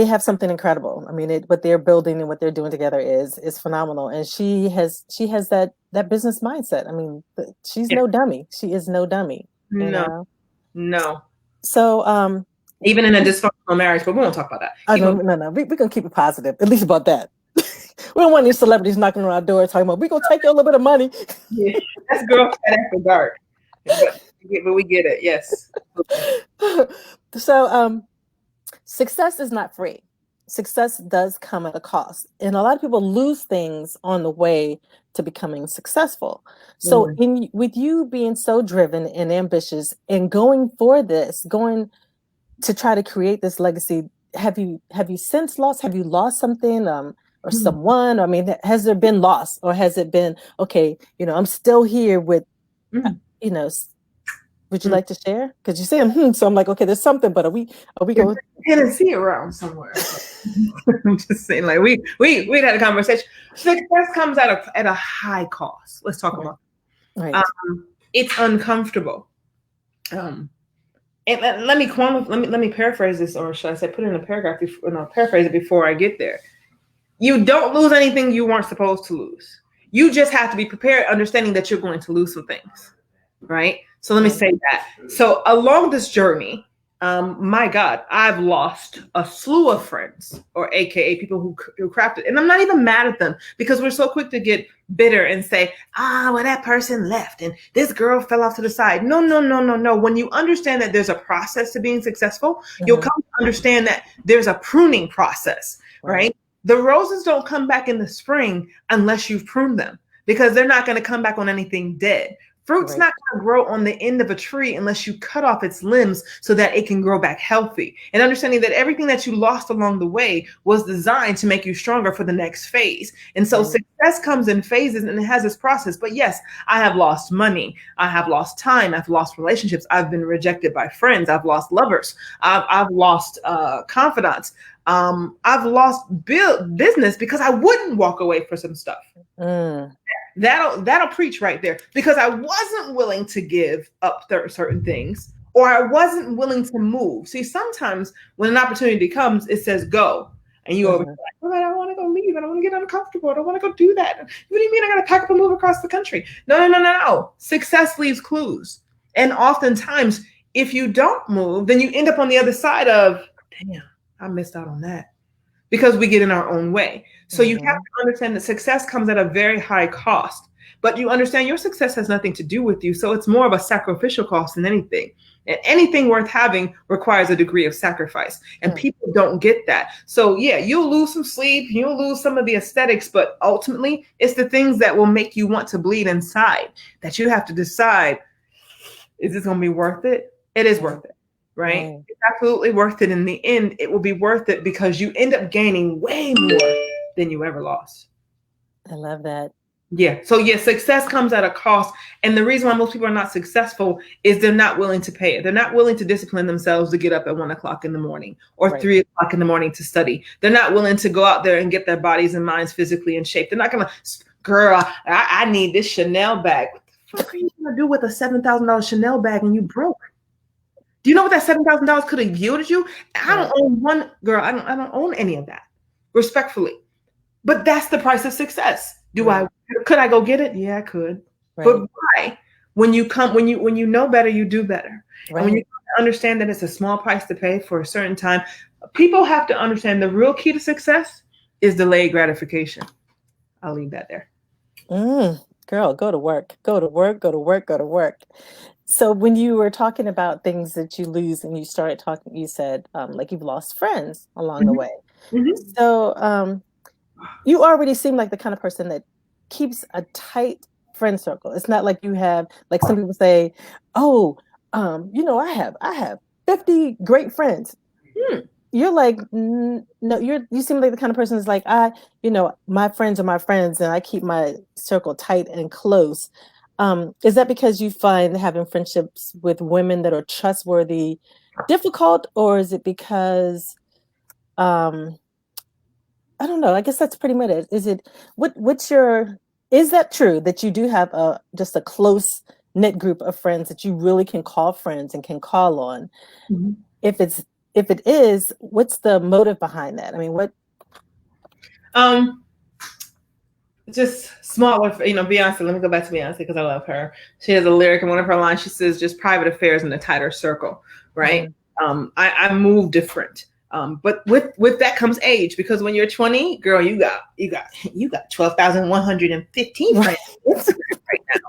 have something incredible. I mean, what they're building and what they're doing together is phenomenal. And she has that business mindset. I mean, she's no dummy. She is no dummy. No. So, even in a dysfunctional marriage, but we won't talk about that. No. We're gonna keep it positive, at least about that. We don't want any celebrities knocking on our door talking about, we're gonna take you a little bit of money. Yeah, that's girl after dark. But we get it. Yes. So, success is not free. Success does come at a cost. And a lot of people lose things on the way to becoming successful. So with you being so driven and ambitious and going for this, going to try to create this legacy, have you since lost? Have you lost something or someone? I mean, has there been loss, or has it been, okay, you know, I'm still here with, you know, would you like to share? Because you say, so I'm like, okay, there's something, but are we going to see around somewhere? I'm just saying, like, we had a conversation. Success comes at a high cost. Let's talk about it. Right. It's uncomfortable. And let me paraphrase this, or should I say, put it in a paragraph? Paraphrase it before I get there. You don't lose anything you weren't supposed to lose. You just have to be prepared, understanding that you're going to lose some things, right? So let me say that. So along this journey, my God, I've lost a slew of friends, or AKA people who crafted. And I'm not even mad at them, because we're so quick to get bitter and say, well, that person left and this girl fell off to the side. No. When you understand that there's a process to being successful, you'll come to understand that there's a pruning process, right? The roses don't come back in the spring unless you've pruned them, because they're not going to come back on anything dead. Fruit's Right. not going to grow on the end of a tree unless you cut off its limbs so that it can grow back healthy. And understanding that everything that you lost along the way was designed to make you stronger for the next phase. And so Right. success comes in phases and it has this process. But yes, I have lost money. I have lost time. I've lost relationships. I've been rejected by friends. I've lost lovers. I've lost confidants. I've lost business because I wouldn't walk away for some stuff. Mm. That'll preach right there, because I wasn't willing to give up certain things, or I wasn't willing to move. See, sometimes when an opportunity comes, it says go, and you over Mhm. like, well, I don't want to go leave. I don't want to get uncomfortable. I don't want to go do that. What do you mean I got to pack up and move across the country? No. Success leaves clues, and oftentimes, if you don't move, then you end up on the other side of, damn, I missed out on that, because we get in our own way. So you have Mhm. to understand that success comes at a very high cost, but you understand your success has nothing to do with you. So it's more of a sacrificial cost than anything. And anything worth having requires a degree of sacrifice. And Mm. people don't get that. So yeah, you'll lose some sleep, you'll lose some of the aesthetics, but ultimately it's the things that will make you want to bleed inside that you have to decide, is this going to be worth it? It is worth it. Right? Right. It's absolutely worth it. In the end, it will be worth it because you end up gaining way more than you ever lost. I love that. Yeah. So yeah, success comes at a cost. And the reason why most people are not successful is they're not willing to pay it. They're not willing to discipline themselves to get up at 1 o'clock in the morning or Right. 3 o'clock in the morning to study. They're not willing to go out there and get their bodies and minds physically in shape. They're not gonna, girl, I need this Chanel bag. What the fuck are you gonna do with a $7,000 Chanel bag when you broke? Do you know what that $7,000 could have yielded you? I don't own one, girl. I don't own any of that, respectfully. But that's the price of success. Could I go get it? Yeah, I could. Right. But why? When you know better, you do better. And when you Right. understand that it's a small price to pay for a certain time, people have to understand the real key to success is delayed gratification. I'll leave that there. Girl, go to work. Go to work. Go to work. Go to work. So when you were talking about things that you lose and you started talking, you said like you've lost friends along the Mhm, way. mhm, So you already seem like the kind of person that keeps a tight friend circle. It's not like you have, like some people say, oh, I have 50 great friends. hmm. You're like, no, you seem like the kind of person who's like, my friends are my friends and I keep my circle tight and close. Is that because you find having friendships with women that are trustworthy difficult, or is it because um I don't know. I guess that's pretty much it. Is it what's your is that true that you do have a just a close knit group of friends that you really can call friends and can call on? Mhm. If it's if it is, what's the motive behind that? I mean, what Um, just smaller, Beyonce. Let me go back to Beyonce because I love her. She has a lyric in one of her lines. She says, "Just private affairs in a tighter circle." Right? Mhm. I move different. But with that comes age, because when you're 20, girl, you got 12,115 Right. friends on Instagram right now.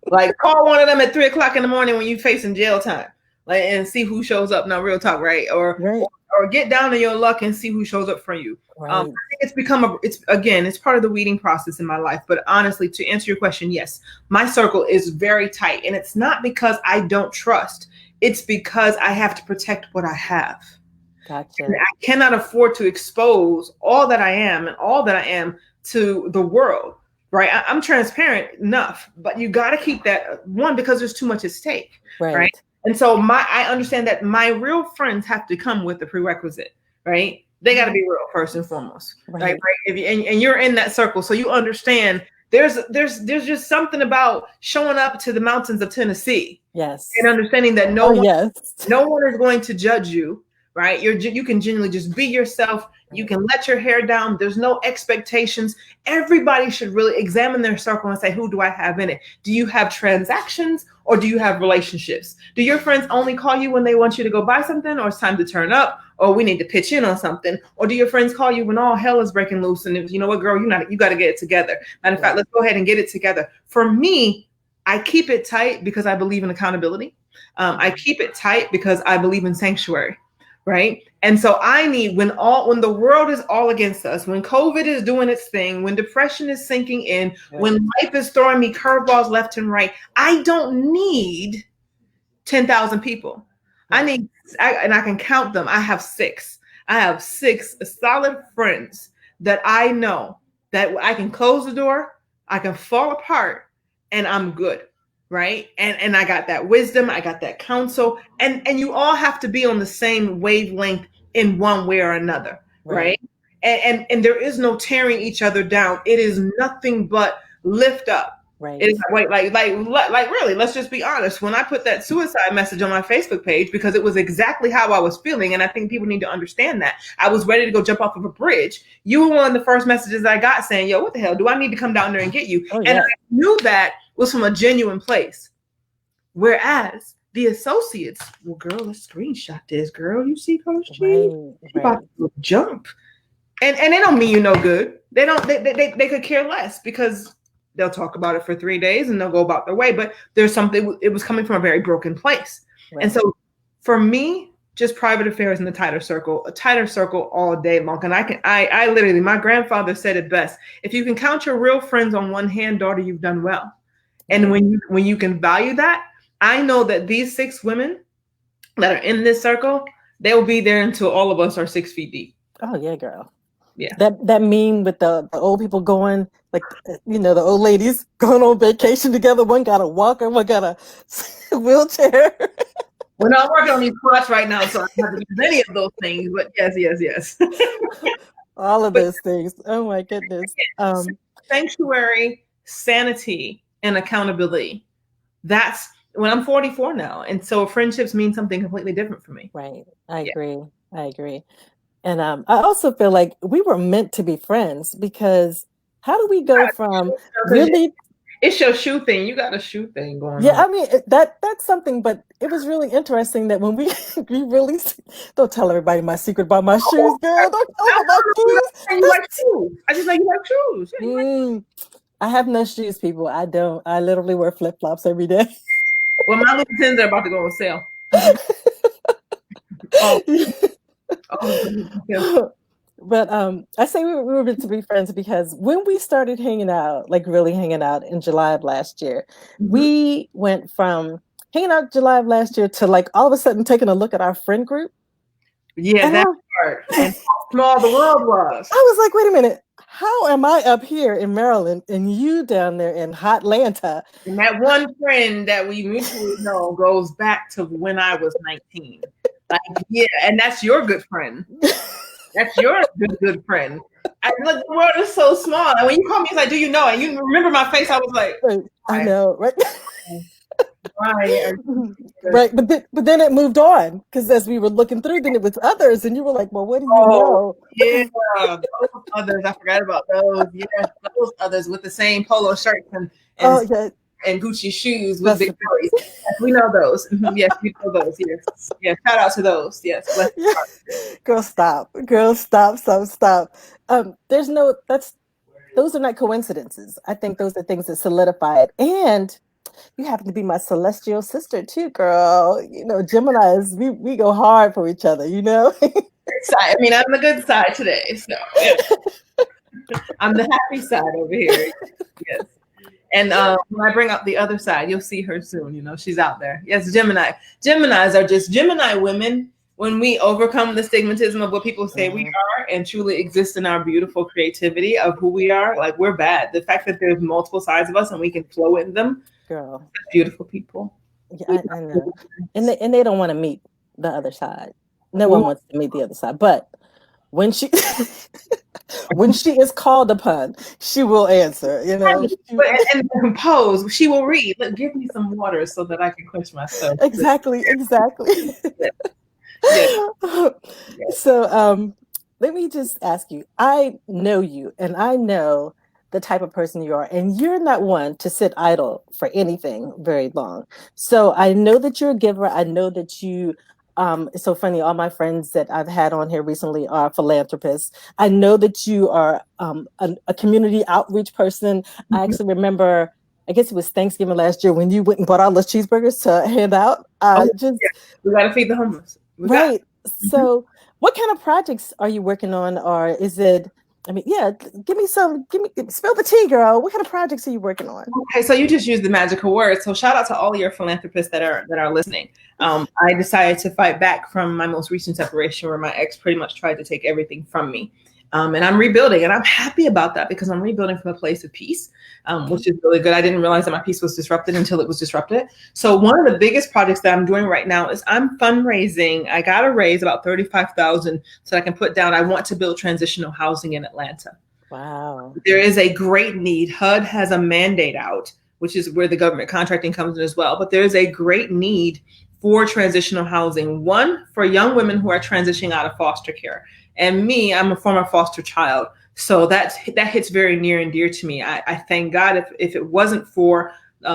Like, call one of them at 3 o'clock in the morning when you facing jail time, like, and see who shows up. Now, real talk, right? Right. Or get down on your luck and see who shows up for you. I Right. think it's part of the weeding process in my life. But honestly, to answer your question, yes, my circle is very tight, and it's not because I don't trust. It's because I have to protect what I have. And Gotcha. I cannot afford to expose all that I am and all that I am to the world, right? I'm transparent enough, but you got to keep that one, because there's too much at stake, right? Right. And so I understand that my real friends have to come with the prerequisite, right? They got to be real first and foremost, like, Right. right? And you're in that circle, so you understand. There's just something about showing up to the mountains of Tennessee Yes. and understanding that Oh yes. no one is going to judge you, right? You can genuinely just be yourself. You Right. can let your hair down. There's no expectations. Everybody should really examine their circle and say, who do I have in it? Do you have transactions or do you have relationships? Do your friends only call you when they want you to go buy something, or it's time to turn up, or we need to pitch in on something? Or do your friends call you when all hell is breaking loose and if, you know what, girl, you got to get it together. Matter of fact, let's go ahead and get it together. For me, I keep it tight because I believe in accountability. I keep it tight because I believe in sanctuary, right? And so I need, when the world is all against us, when COVID is doing its thing, when depression is sinking in, when life is throwing me curveballs left and right, I don't need 10,000 people. I need, and I can count them. I have six. I have six solid friends that I know that I can close the door, I can fall apart, and I'm good. Right. And I got that wisdom, I got that counsel, and you all have to be on the same wavelength in one way or another. Right. And there is no tearing each other down. It is nothing but lift up. Right. It's like really, let's just be honest. When I put that suicide message on my Facebook page, because it was exactly how I was feeling, and I think people need to understand that. I was ready to go jump off of a bridge. You were one of the first messages I got saying, yo, what the hell? Do I need to come down there and get you? Oh, and I knew that was from a genuine place. Whereas the associates, well, girl, let's screenshot this, girl. You see Coach G? About to jump. And they don't mean you no good. They could care less, because they'll talk about it for 3 days and they'll go about their way. But there's something, it was coming from a very broken place. Right. And so for me, just private affairs in the tighter circle, a tighter circle all day long. And I literally, my grandfather said it best. If you can count your real friends on one hand, daughter, you've done well. And when you can value that, I know that these 6 women that are in this circle, they'll be there until all of us are 6 feet deep. Oh yeah, girl. Yeah. That meme with the old people going, like, the old ladies going on vacation together. One got a walker, one got a wheelchair. We're not working on these plots right now, so I don't have to do any of those things. But yes. All of those things. Oh my goodness. Sanctuary, sanity, and accountability. That's when I'm 44 now, and so friendships mean something completely different for me. Right. I agree. And I also feel like we were meant to be friends, because how do we go from really... It's your shoe thing. You got a shoe thing going on. Yeah, I mean, that's something, but it was really interesting that when we really... Don't tell everybody my secret about my shoes, girl. Don't tell them about shoes. You like shoes. I just like you like shoes. Yeah, you like shoes. I have no shoes, people. I don't. I literally wear flip-flops every day. Well, my Louboutins are about to go on sale. But I say we were meant to be friends because when we started hanging out, like really hanging out in July of last year, we went from hanging out July of last year to like all of a sudden taking a look at our friend group. Yeah, that part. And how small the world was. I was like, wait a minute. How am I up here in Maryland and you down there in hot Atlanta? And that one friend that we mutually know goes back to when I was 19. Like, yeah, and that's your good friend. That's your good friend. And look, the world is so small. And when you call me, it's like, do you know? And you remember my face? I was like, I know, right? Right. But then it moved on, because as we were looking through, then it was others, and you were like, well, what do you know? Yeah, those others. I forgot about those. Yeah, those others with the same polo shirts and Gucci shoes with big bellies. Yes, we know those. Yes, we know those. Yes. Yeah, shout out to those. Yes. Girl, stop. Those are not coincidences. I think those are things that solidify it. And you happen to be my celestial sister too, girl. Geminis, we go hard for each other, I mean, I'm the good side today, so yeah. I'm the happy side over here. Yes. And when I bring up the other side, you'll see her soon. She's out there. Yes, Gemini. Geminis are just Gemini women. When we overcome the stigmatism of what people say we are and truly exist in our beautiful creativity of who we are, like, we're bad. The fact that there's multiple sides of us and we can flow in them, girl, beautiful people. Yeah, I know. And they don't want to meet the other side. No one wants to meet the other side. But when she is called upon, she will answer. And compose. She will read. Look, give me some water so that I can quench myself. Exactly. Yeah. So let me just ask you. I know you, and I know the type of person you are, and you're not one to sit idle for anything very long. So I know that you're a giver. I know that you, it's so funny, all my friends that I've had on here recently are philanthropists. I know that you are a community outreach person. I actually remember, I guess it was Thanksgiving last year when you went and bought all those cheeseburgers to hand out. We got to feed the homeless. Right. Mhm. So, what kind of projects are you working on, or is it? I mean, yeah, give me some. Give me spill the tea, girl. What kind of projects are you working on? Okay, so you just used the magical word. So shout out to all your philanthropists that are listening. I decided to fight back from my most recent separation, where my ex pretty much tried to take everything from me. And I'm rebuilding, and I'm happy about that because I'm rebuilding from a place of peace, Okay. which is really good. I didn't realize that my peace was disrupted until it was disrupted. So one of the biggest projects that I'm doing right now is I'm fundraising. I got to raise about 35,000 so I can put down. I want to build transitional housing in Atlanta. Wow. There is a great need. HUD has a mandate out, which is where the government contracting comes in as well. But there is a great need for transitional housing. One, for young women who are transitioning out of foster care. And me, I'm a former foster child. So that hits very near and dear to me. I thank God if it wasn't for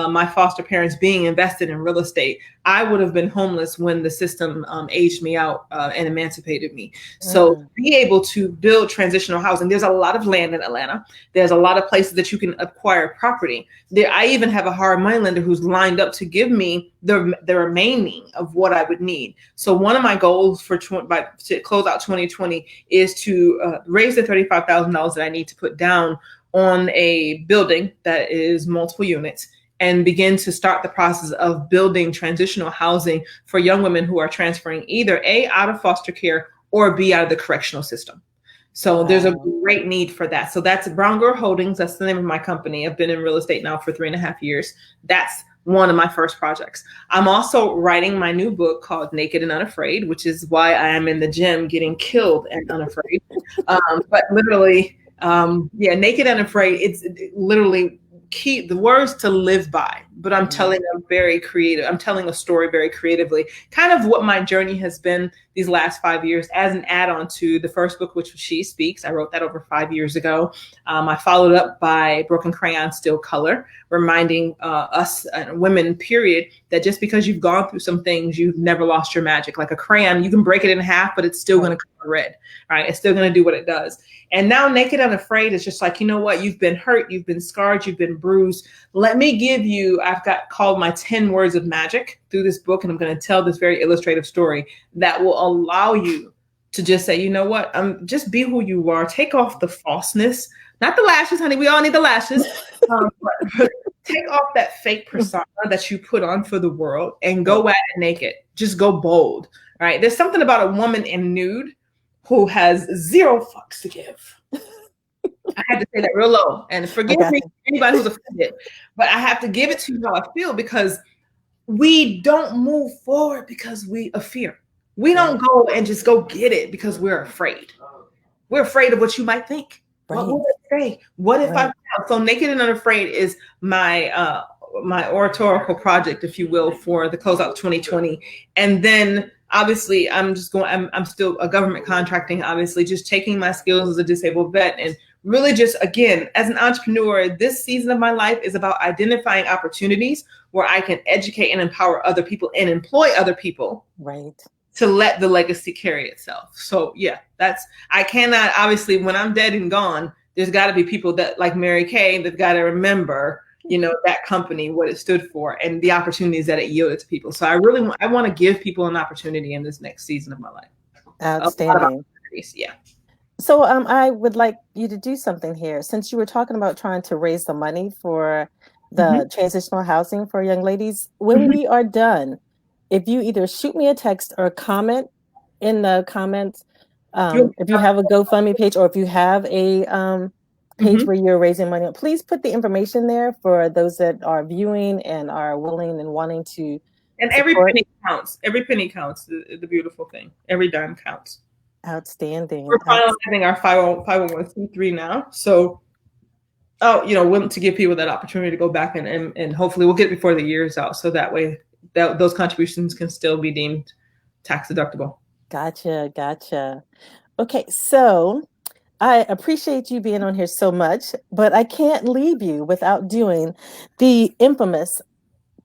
my foster parents being invested in real estate, I would have been homeless when the system aged me out and emancipated me. So Mm, be able to build transitional housing. There's a lot of land in Atlanta. There's a lot of places that you can acquire property. There, I even have a hard money lender who's lined up to give me the remaining of what I would need. So one of my goals for to close out 2020 is to raise the $35,000 that I need to put down on a building that is multiple units and begin to start the process of building transitional housing for young women who are transferring either A, out of foster care, or B, out of the correctional system. So there's a wow. great need for that. So that's Brown Girl Holdings. That's the name of my company. I've been in real estate now for 3.5 years. That's one of my first projects. I'm also writing my new book called Naked and Unafraid, which is why I am in the gym getting killed and unafraid. But literally, yeah, Naked and Afraid, it's literally key the words to live by, but I'm Mm, telling them very creative. I'm telling a story very creatively, kind of what my journey has been these last 5 years as an add-on to the first book, which was She Speaks. I wrote that over 5 years ago. I followed up by Broken Crayon Still Color, reminding us women, period, that just because you've gone through some things, you've never lost your magic. Like a crayon, you can break it in half, but it's still going right. to color red, right? It's still going to do what it does. And now Naked Unafraid is just like, you know what? You've been hurt, you've been scarred, you've been bruised. Let me give you, I've got called my 10 words of magic through this book. And I'm going to tell this very illustrative story that will allow you to just say, you know what? Just be who you are. Take off the falseness, not the lashes, honey. We all need the lashes. But take off that fake persona that you put on for the world and Right. go at it naked. Just go bold, right? There's something about a woman in nude who has zero fucks to give. I had to say that real low. And I forgive got me, you. anybody who's offended, but I have to give it to you how I feel because we don't move forward because we of fear. We don't Right. go and just go get it because we're afraid. We're afraid of what you might think. What Right. will they say? What if I Right. fail? So Naked and Unafraid is my oratorical project, if you will, for the closeout 2020. And then obviously I'm still a government contracting, obviously, just taking my skills as a disabled vet and really just, again, as an entrepreneur, this season of my life is about identifying opportunities where I can educate and empower other people and employ other people Right. to let the legacy carry itself. So yeah, I cannot, obviously, when I'm dead and gone, there's got to be people that, like Mary Kay, they've got to remember, that company, what it stood for and the opportunities that it yielded to people. So I want to give people an opportunity in this next season of my life. A lot of Outstanding. opportunities. Yeah. So I would like you to do something here. Since you were talking about trying to raise the money for Mm-hmm. the transitional housing for young ladies, when Mm-hmm. we are done, if you either shoot me a text or comment in the comments, if you have a GoFundMe page or if you have a page Mm-hmm. where you're raising money, please put the information there for those that are viewing and are willing and wanting to And every support. penny counts. Every penny counts. The beautiful thing. Every dime counts. Outstanding. We're finalizing our 501c3 now. So, willing to give people that opportunity to go back and hopefully we'll get it before the year is out. So that way those contributions can still be deemed tax deductible. Gotcha. Gotcha. Okay, so I appreciate you being on here so much, but I can't leave you without doing the infamous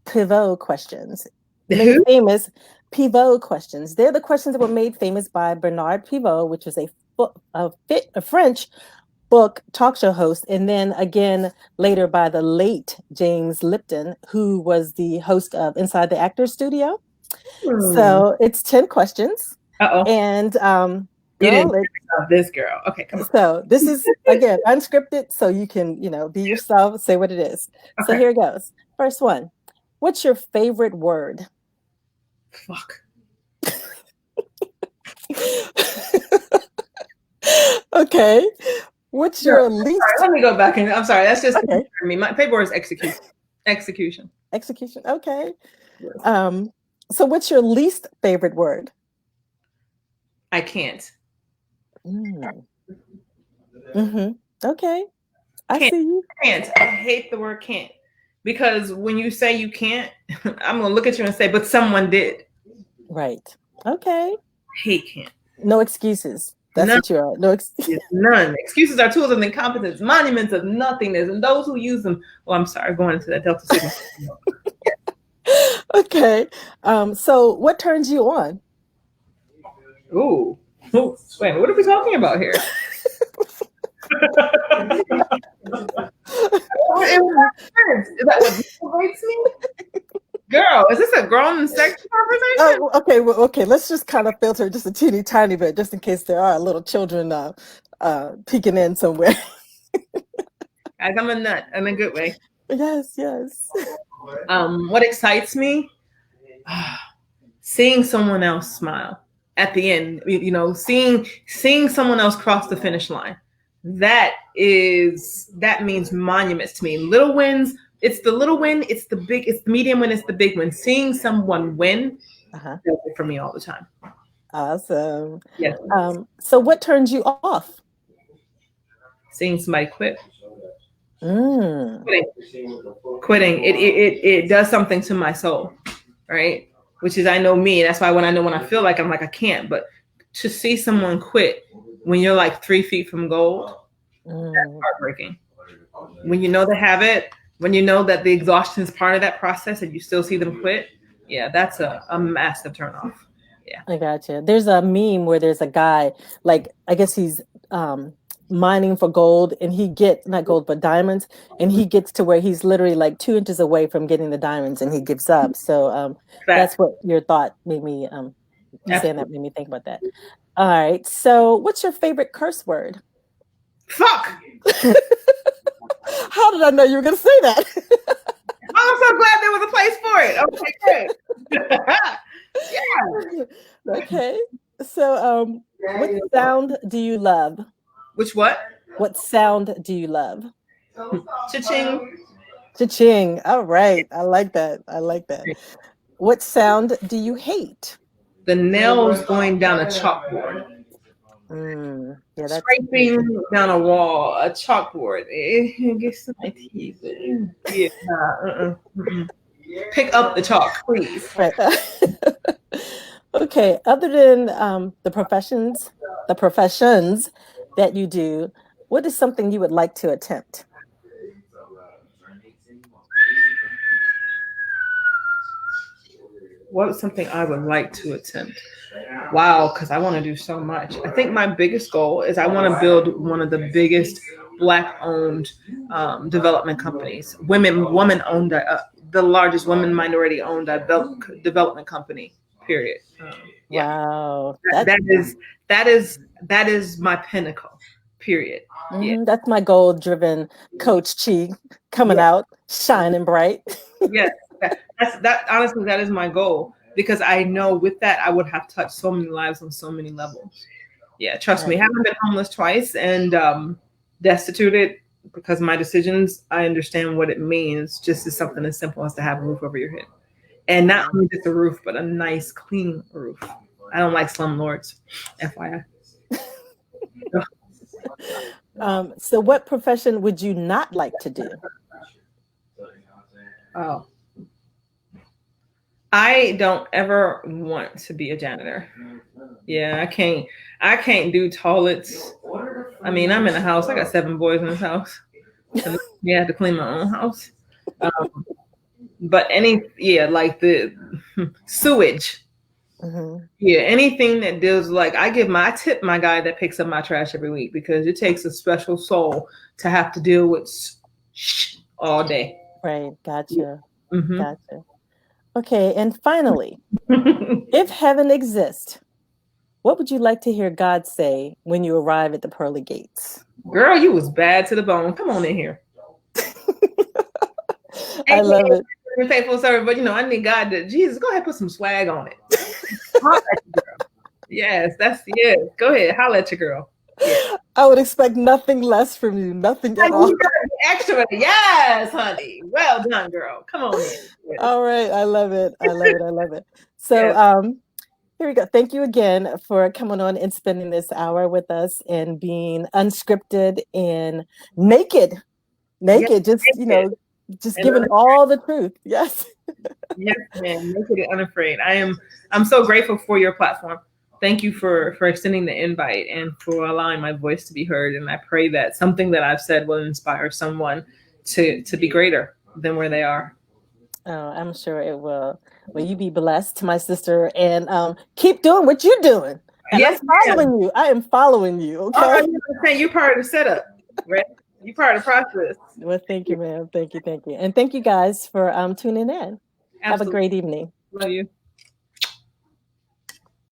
pivot questions, made Who? famous pivot questions. They're the questions that were made famous by Bernard Pivot, which was a French book talk show host, and then again later by the late James Lipton, who was the host of Inside the Actors Studio. Hmm. So it's 10 questions. Uh-oh. And You didn't girl, hear about this girl. Okay, come on. so this is again unscripted, so you can, be yourself, say what it is. So Okay. here it goes. First one. What's your favorite word? Fuck. Okay. What's No, your sorry, least let me go back and I'm sorry. That's just okay, me. My favorite word is execution. Execution. execution. Okay. Yes. So what's your least favorite word? I can't. Mm. Mm-hmm. Okay. I Can't. see you. Can't. I hate the word can't. Because when you say you can't, I'm gonna look at you and say, but someone did. Right. Okay. Hate can't. No excuses. That's None what you are. No is none. Excuses are tools of incompetence, monuments of nothingness, and those who use them. Oh, I'm sorry, going into that Delta Sigma. Okay. So what turns you on? Ooh. Ooh. Wait, what are we talking about here? Is that what motivates me? Girl, is this a grown sex conversation? Oh, okay. Well, okay. Let's just kind of filter just a teeny tiny bit, just in case there are little children peeking in somewhere. Guys, I'm a nut in a good way. Yes, yes. What excites me? Seeing someone else smile at the end. Seeing someone else cross the finish line. That means monuments to me. Little wins. It's the little win. It's the big. It's the medium win. It's the big win. Seeing someone win Uh-huh. does it for me all the time. Awesome. Yeah. So what turns you off? Seeing somebody quit. Mm. Quitting. It does something to my soul, right? Which is I know me. That's why when I feel like I'm like I can't, but to see someone quit when you're like 3 feet from gold, that's heartbreaking. When you know they have it, when you know that the exhaustion is part of that process and you still see them quit, yeah, that's a massive turnoff. Yeah. I gotcha. There's a meme where there's a guy, like I guess he's um mining for gold, and he get not gold but diamonds, and he gets to where he's literally like 2 inches away from getting the diamonds, and he gives up. So that's Fact. what your thought made me you saying that Absolutely. made me think about that. All right. So what's your favorite curse word? Fuck. How did I know you were gonna say that? I'm so glad there was a place for it. Okay, great. Yeah. Okay. So what sound do you love? Which what? What sound do you love? Cha-ching. Cha-ching. All right. I like that. I like that. What sound do you hate? The nails going down a chalkboard. Yeah, that's Scraping down a wall, a chalkboard. It gets to my teeth. Yeah. Pick up the chalk, please. right. Okay. Other than the professions that you do, what is something you would like to attempt? What's something I would like to attempt? Wow, because I want to do so much. I think my biggest goal is I want to build one of the biggest Black-owned development companies, woman-owned, the largest women minority-owned development company. Period. Yeah, Wow. that is my pinnacle. Period. Yeah. That's my goal-driven Coach Chi coming Yeah. out, shining bright. Yes, that honestly, that is my goal because I know with that I would have touched so many lives on so many levels. Yeah, trust me, Right. having been homeless twice and destituted because of my decisions, I understand what it means just as something as simple as to have a roof over your head. And not only just a roof, but a nice, clean roof. I don't like slumlords, FYI. So what profession would you not like to do? Oh, I don't ever want to be a janitor. Yeah, I can't do toilets. I mean, I'm in a house. I got 7 boys in this house. And yeah, I have to clean my own house. But like the sewage. Mm-hmm. Yeah, anything that deals like I tip my guy that picks up my trash every week because it takes a special soul to have to deal with all day. Right. Gotcha. Mm-hmm. Gotcha. Okay. And finally, if heaven exists, What would you like to hear God say when you arrive at the pearly gates? Girl, you was bad to the bone. Come on in here. I love it. Faithful servant, but I need God to Jesus. Go ahead, put some swag on it. Holla at you, girl. Yes, yes. Go ahead, holla at your girl. Yeah. I would expect nothing less from you, nothing at all. Extra, yes, honey. Well done, girl. Come on in. Yes. All right, I love it. I love it. I love it. So, here we go. Thank you again for coming on and spending this hour with us and being unscripted and naked, just just giving all the truth. Yes. Yes, man. Naked and unafraid. I'm so grateful for your platform. Thank you for extending the invite and for allowing my voice to be heard. And I pray that something that I've said will inspire someone to be greater than where they are. Oh, I'm sure it will. Will you be blessed, my sister, and keep doing what you're doing. And yes, I'm following you. I am following you. Okay. You're part of the setup, right? You're part of the process. Well, thank you, ma'am. Thank you. And thank you guys for tuning in. Absolutely. Have a great evening. Love you.